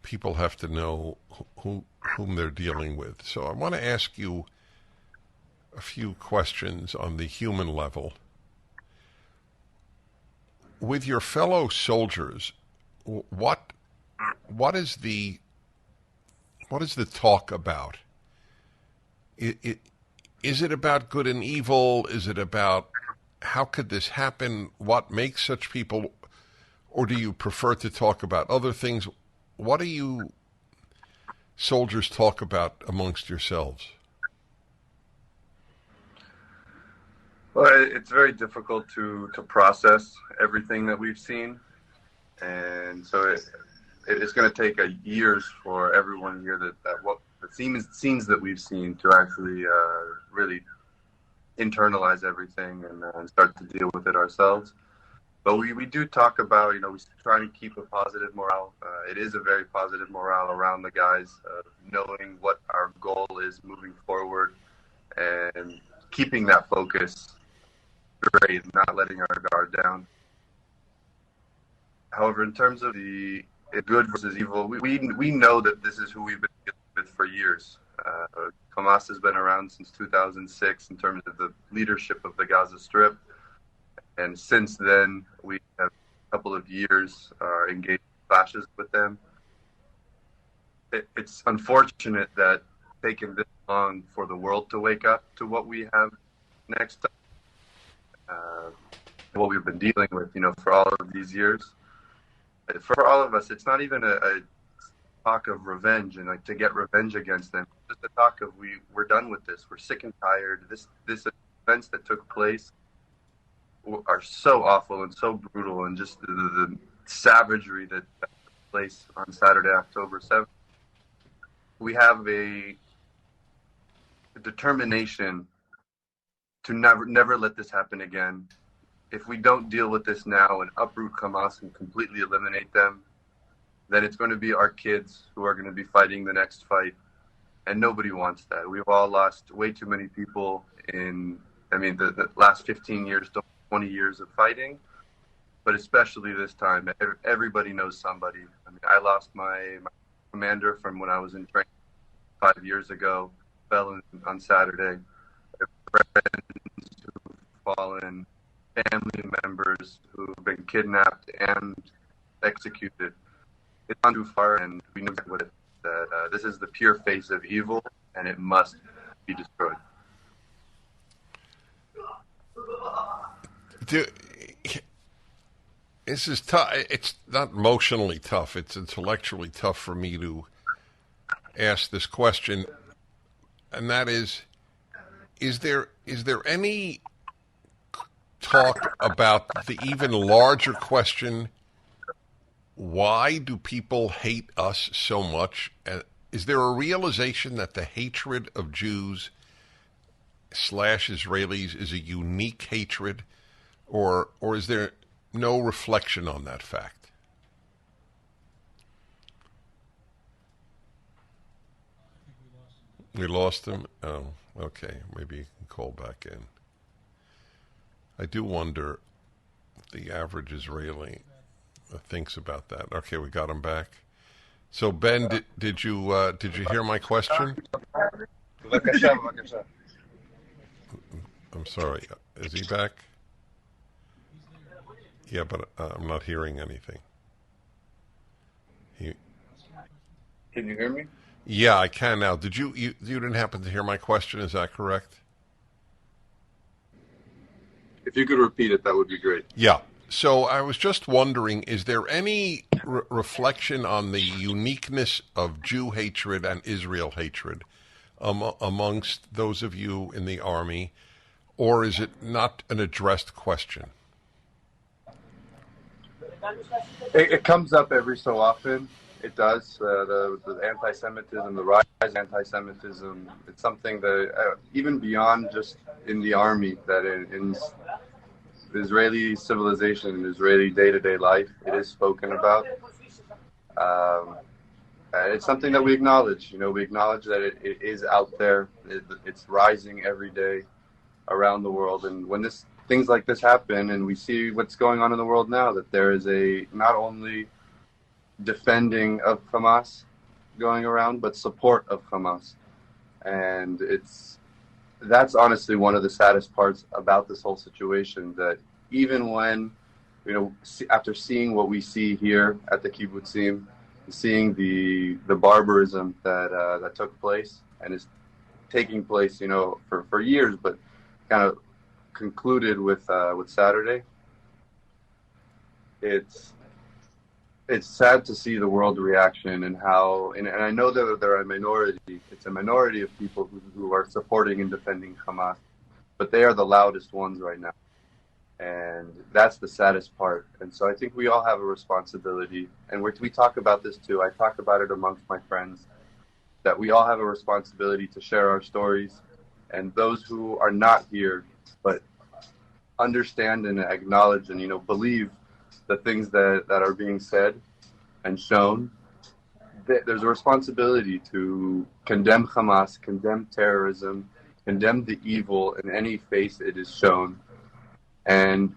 People have to know whom they're dealing with. So I want to ask you a few questions on the human level. With your fellow soldiers, what is the talk about? Is it about good and evil? Is it about how could this happen? What makes such people? Or do you prefer to talk about other things? What do you soldiers talk about amongst yourselves? Well, it's very difficult to process everything that we've seen. And so it's going to take years for everyone here that what the scenes that we've seen to actually really internalize everything and start to deal with it ourselves. But we do talk about, we try to keep a positive morale. It is a very positive morale around the guys, knowing what our goal is moving forward and keeping that focus straight, not letting our guard down. However, in terms of the good versus evil, we know that this is who we've been dealing with for years. Hamas has been around since 2006 in terms of the leadership of the Gaza Strip. And since then, we have a couple of years engaged in clashes with them. It's unfortunate that it's taken this long for the world to wake up to what we have next time, what we've been dealing with, for all of these years. For all of us, it's not even a talk of revenge and to get revenge against them. It's just a talk of we're done with this. We're sick and tired. This events that took place are so awful and so brutal, and just the savagery that took place on Saturday, October 7th. We have a determination to never let this happen again. If we don't deal with this now and uproot Hamas and completely eliminate them, then it's going to be our kids who are going to be fighting the next fight. And nobody wants that. We've all lost way too many people in, the last 15 years, 20 years of fighting, but especially this time, everybody knows somebody. I lost my commander from when I was in training 5 years ago, fell on Saturday. Friends who've fallen, family members who've been kidnapped and executed. It's gone too far, and we know that this is the pure face of evil, and it must be destroyed. This is tough. It's not emotionally tough. It's intellectually tough for me to ask this question, and that is there any talk about the even larger question, why do people hate us so much? Is there a realization that the hatred of Jews / Israelis is a unique hatred, or is there no reflection on that fact? We lost him? Oh, okay. Maybe you can call back in. I do wonder if the average Israeli thinks about that. Okay, we got him back. So Ben, did you hear my question? I'm sorry. Is he back? Yeah, but I'm not hearing anything. Can you hear me? Yeah, I can now. Did you didn't happen to hear my question? Is that correct? If you could repeat it, that would be great. Yeah. So I was just wondering, is there any reflection on the uniqueness of Jew hatred and Israel hatred amongst those of you in the Army, or is it not an addressed question? It comes up every so often. It does. The anti-Semitism, the rise of anti-Semitism, it's something that even beyond just in the Army, that in Israeli civilization and Israeli day-to-day life, it is spoken about. It's something that we acknowledge. We acknowledge that it is out there. It's rising every day around the world. And when things like this happen, and we see what's going on in the world now, that there is not only defending of Hamas going around, but support of Hamas. And that's honestly one of the saddest parts about this whole situation, that even when, after seeing what we see here at the kibbutzim, seeing the barbarism that took place and is taking place, for years, but kind of concluded with Saturday, it's sad to see the world reaction and how, and I know that they're a minority. It's a minority of people who are supporting and defending Hamas, but they are the loudest ones right now. And that's the saddest part. And so I think we all have a responsibility, and we talk about this too. I talk about it amongst my friends, that we all have a responsibility to share our stories, and those who are not here, but understand and acknowledge and, believe the things that are being said and shown, there's a responsibility to condemn Hamas, condemn terrorism, condemn the evil in any face it is shown, and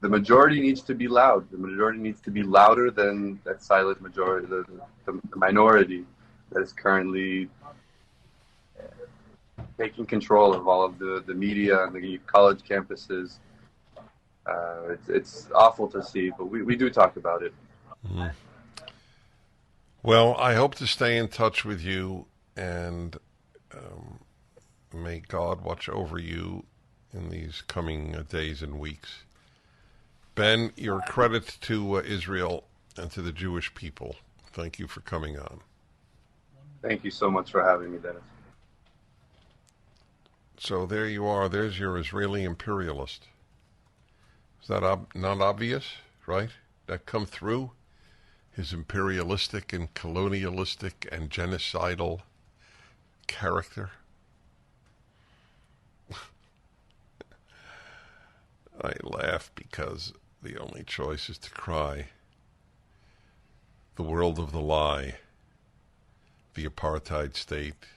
the majority needs to be loud. The majority needs to be louder than that silent majority, the minority that is currently taking control of all of the media and the college campuses. It's awful to see, but we do talk about it. Mm. Well, I hope to stay in touch with you, and may God watch over you in these coming days and weeks. Ben, your credit to Israel and to the Jewish people. Thank you for coming on. Thank you so much for having me, Dennis. So there you are. There's your Israeli imperialist. Is that not obvious, right? That come through? His imperialistic and colonialistic and genocidal character. I laugh because the only choice is to cry. The world of the lie, the apartheid state,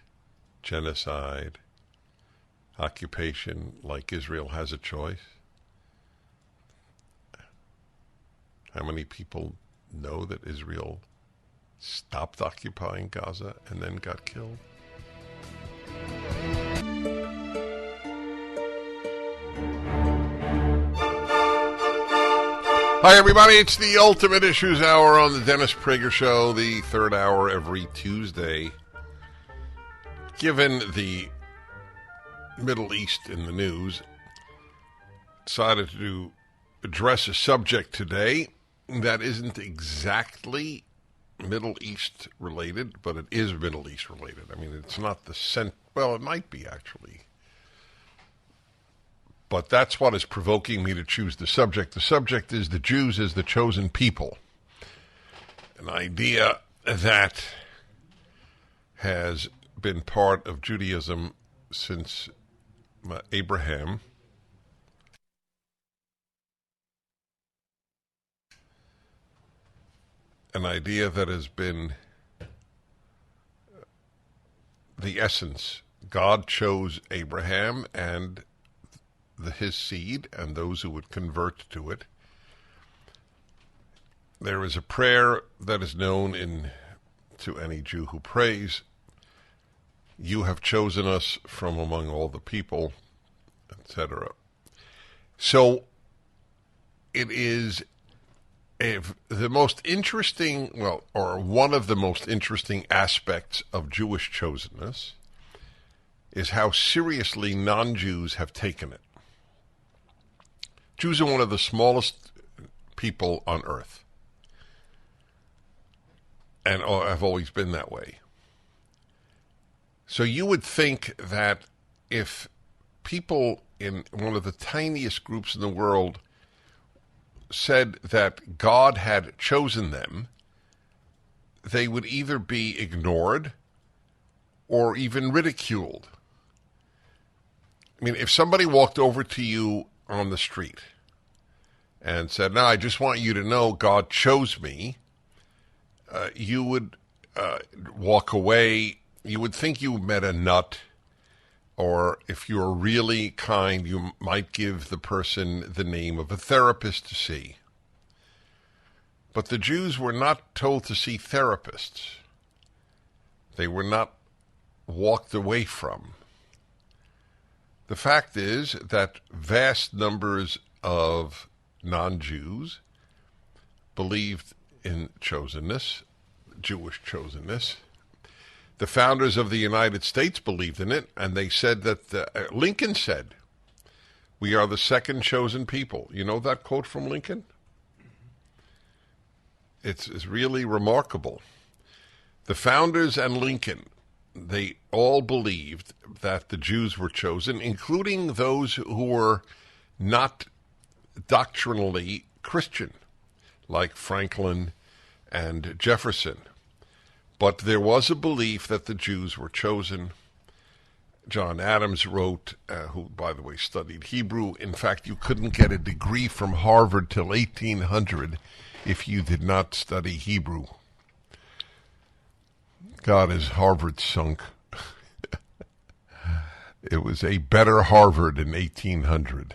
genocide, occupation, like Israel has a choice. How many people know that Israel stopped occupying Gaza and then got killed? Hi, everybody. It's the Ultimate Issues Hour on the Dennis Prager Show, the third hour every Tuesday. Given the Middle East in the news, decided to address a subject today that isn't exactly Middle East related, but it is Middle East related. I mean, it's not well, it might be actually. But that's what is provoking me to choose the subject. The subject is the Jews as the chosen people. An idea that has been part of Judaism since Abraham. An idea that has been the essence. God chose Abraham and his seed and those who would convert to it. There is a prayer that is known to any Jew who prays, "You have chosen us from among all the people," etc. So it is the most interesting, or one of the most interesting aspects of Jewish chosenness is how seriously non-Jews have taken it. Jews are one of the smallest people on earth, and have always been that way. So you would think that if people in one of the tiniest groups in the world said that God had chosen them, they would either be ignored or even ridiculed. I mean, if somebody walked over to you on the street and said, "No, I just want you to know God chose me," you would walk away. You would think you met a nut, or if you're really kind, you might give the person the name of a therapist to see. But the Jews were not told to see therapists. They were not walked away from. The fact is that vast numbers of non-Jews believed in chosenness, Jewish chosenness. The founders of the United States believed in it, and they said that Lincoln said, "We are the second chosen people." You know that quote from Lincoln? It's really remarkable. The founders and Lincoln, they all believed that the Jews were chosen, including those who were not doctrinally Christian, like Franklin and Jefferson. But there was a belief that the Jews were chosen. John Adams wrote, who, by the way, studied Hebrew. In fact, you couldn't get a degree from Harvard till 1800 if you did not study Hebrew. God, is Harvard sunk. It was a better Harvard in 1800.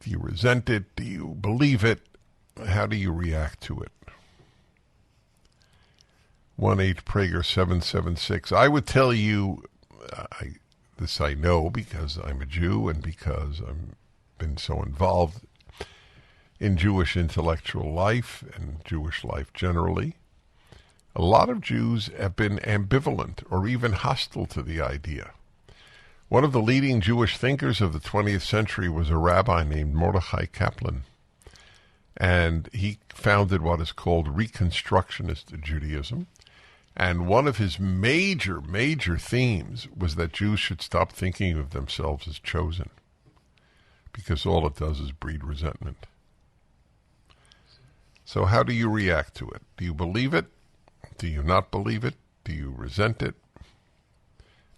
Do you resent it? Do you believe it? How do you react to it? 1-8-Prager-776. I would tell you, this I know because I'm a Jew and because I've been so involved in Jewish intellectual life and Jewish life generally. A lot of Jews have been ambivalent or even hostile to the idea. One of the leading Jewish thinkers of the 20th century was a rabbi named Mordechai Kaplan, and he founded what is called Reconstructionist Judaism. And one of his major themes was that Jews should stop thinking of themselves as chosen, because all it does is breed resentment. So how do you react to it? Do you believe it? Do you not believe it? Do you resent it?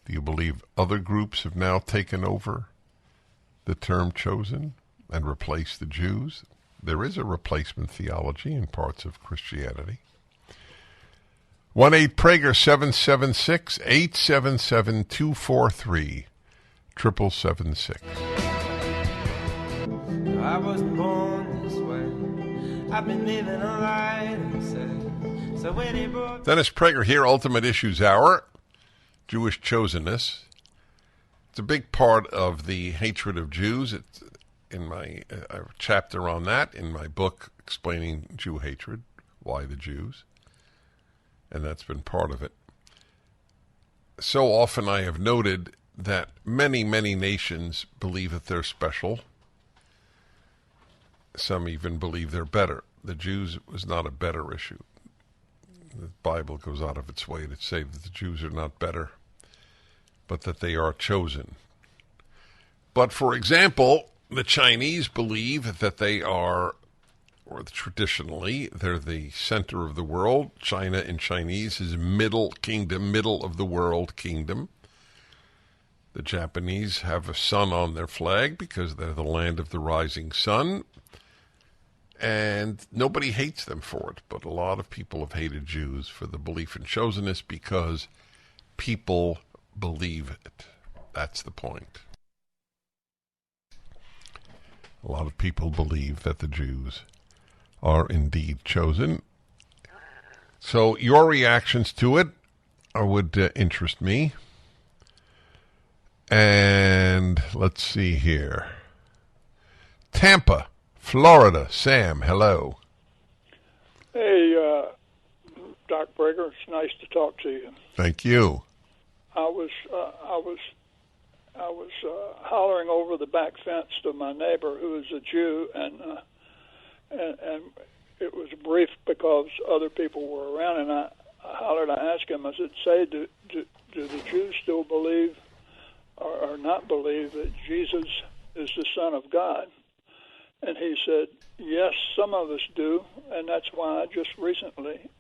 Do you believe other groups have now taken over the term chosen and replaced the Jews? There is a replacement theology in parts of Christianity. 1-8-Prager-777-243-7776. I was born this way. I've been living a lie. So when he brought Dennis Prager here, Ultimate Issues Hour. Jewish chosenness. It's a big part of the hatred of Jews. It's in my chapter on that in my book, Explaining Jew Hatred, Why the Jews. And that's been part of it. So often I have noted that many nations believe that they're special. Some even believe they're better. The Jews was not a better issue. The Bible goes out of its way to say that the Jews are not better, but that they are chosen. But, for example, the Chinese believe that they are, or traditionally, they're the center of the world. China in Chinese is middle kingdom, middle of the world kingdom. The Japanese have a sun on their flag because they're the land of the rising sun. And nobody hates them for it, but a lot of people have hated Jews for the belief in chosenness because people believe it. That's the point. A lot of people believe that the Jews are indeed chosen. So your reactions to it would interest me. And let's see here. Tampa, Florida. Sam, hello. Hey, Doc Prager, it's nice to talk to you. Thank you. I was hollering over the back fence to my neighbor who is a Jew, and it was brief because other people were around, and I hollered. I asked him, I said, "Say, do the Jews still believe or not believe that Jesus is the Son of God?" And he said, "Yes, some of us do, and that's why I just recently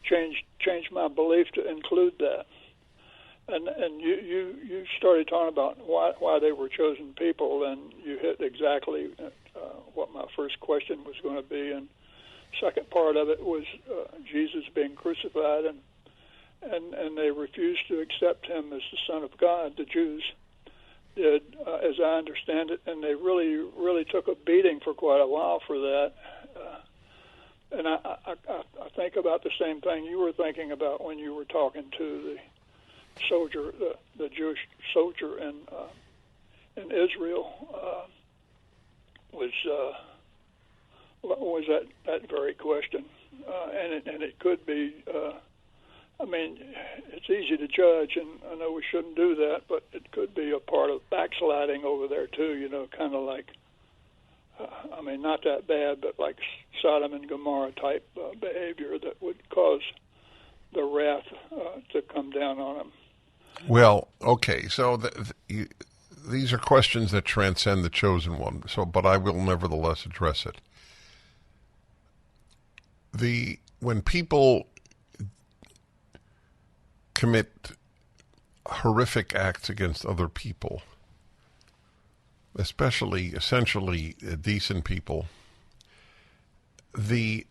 changed my belief to include that." And you started talking about why they were chosen people, and you hit exactly what my first question was going to be. And second part of it was Jesus being crucified, and they refused to accept him as the Son of God. The Jews did, as I understand it, and they really took a beating for quite a while for that. And I think about the same thing you were thinking about when you were talking to the soldier, the Jewish soldier in Israel, was that very question, and it could be. I mean, it's easy to judge, and I know we shouldn't do that, but it could be a part of backsliding over there too. You know, kind of like, I mean, not that bad, but like Sodom and Gomorrah type behavior that would cause the wrath to come down on them. Well, okay, so these are questions that transcend the chosen one. So, but I will nevertheless address it. When people commit horrific acts against other people, essentially decent people, there's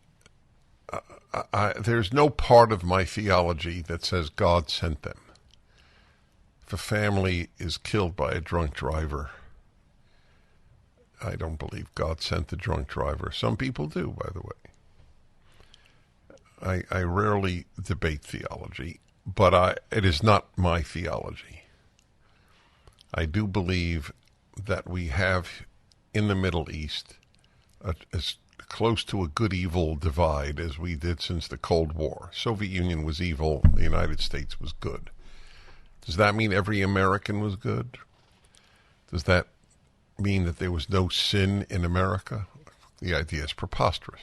no part of my theology that says God sent them. If a family is killed by a drunk driver, I don't believe God sent the drunk driver. Some people do, by the way. I rarely debate theology, but it is not my theology. I do believe that we have in the Middle East as close to a good-evil divide as we did since the Cold War. Soviet Union was evil. The United States was good. Does that mean every American was good? Does that mean that there was no sin in America? The idea is preposterous.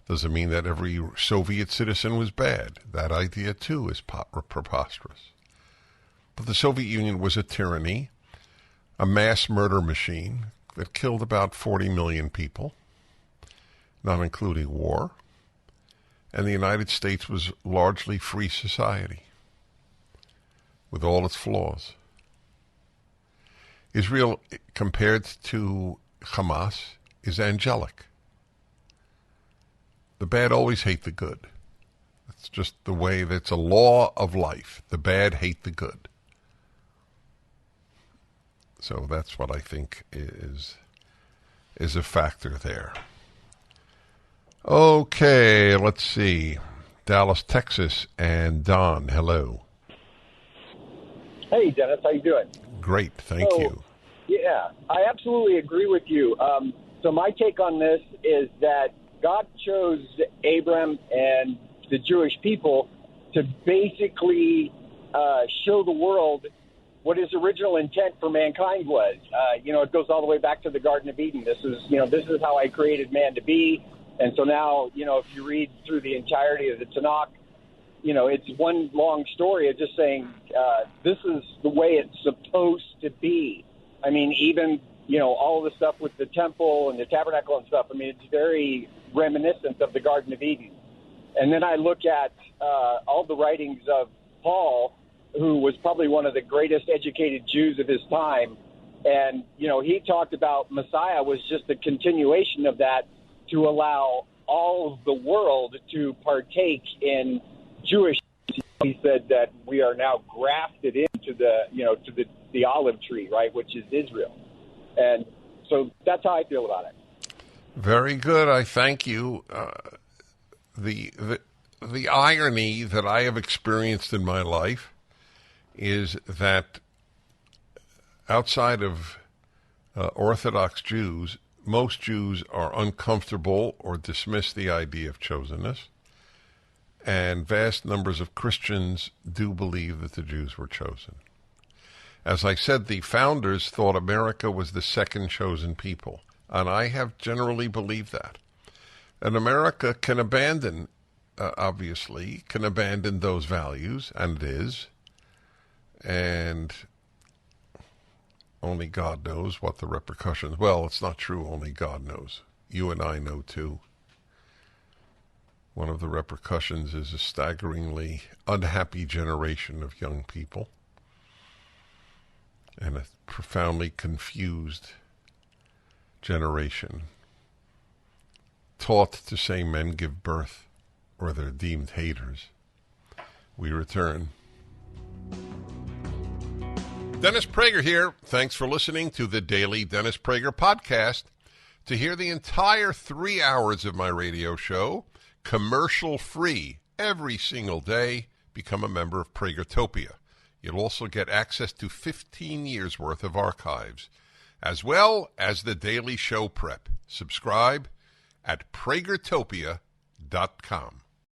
Does it mean that every Soviet citizen was bad? That idea, too, is preposterous. But the Soviet Union was a tyranny, a mass murder machine that killed about 40 million people, not including war. And the United States was largely free society, with all its flaws. Israel, compared to Hamas, is angelic. The bad always hate the good. It's just the way that's a law of life. The bad hate the good. So that's what I think is a factor there. Okay, let's see. Dallas, Texas, and Don, hello. Hey, Dennis, how you doing? Great, thank you. Yeah, I absolutely agree with you. So my take on this is that God chose Abram and the Jewish people to basically show the world what his original intent for mankind was. It goes all the way back to the Garden of Eden. This is how I created man to be. And so now, if you read through the entirety of the Tanakh, it's one long story of just saying this is the way it's supposed to be. I mean, even, all of the stuff with the temple and the tabernacle and stuff, it's very reminiscent of the Garden of Eden. And then I look at all the writings of Paul, who was probably one of the greatest educated Jews of his time. And, he talked about Messiah was just a continuation of that to allow all of the world to partake in Jewish. He said that we are now grafted into the olive tree, right, which is Israel. And so that's how I feel about it. Very good. I thank you. The irony that I have experienced in my life is that outside of Orthodox Jews, most Jews are uncomfortable or dismiss the idea of chosenness, and vast numbers of Christians do believe that the Jews were chosen. As I said, the founders thought America was the second chosen people, and I have generally believed that. And America can abandon, can abandon those values, and it is, and only God knows what the repercussions. Well, it's not true, only God knows. You and I know, too. One of the repercussions is a staggeringly unhappy generation of young people and a profoundly confused generation taught to say men give birth or they're deemed haters. We return. Dennis Prager here. Thanks for listening to the Daily Dennis Prager Podcast. To hear the entire 3 hours of my radio show, commercial-free, every single day, become a member of Pragertopia. You'll also get access to 15 years' worth of archives, as well as the daily show prep. Subscribe at pragertopia.com.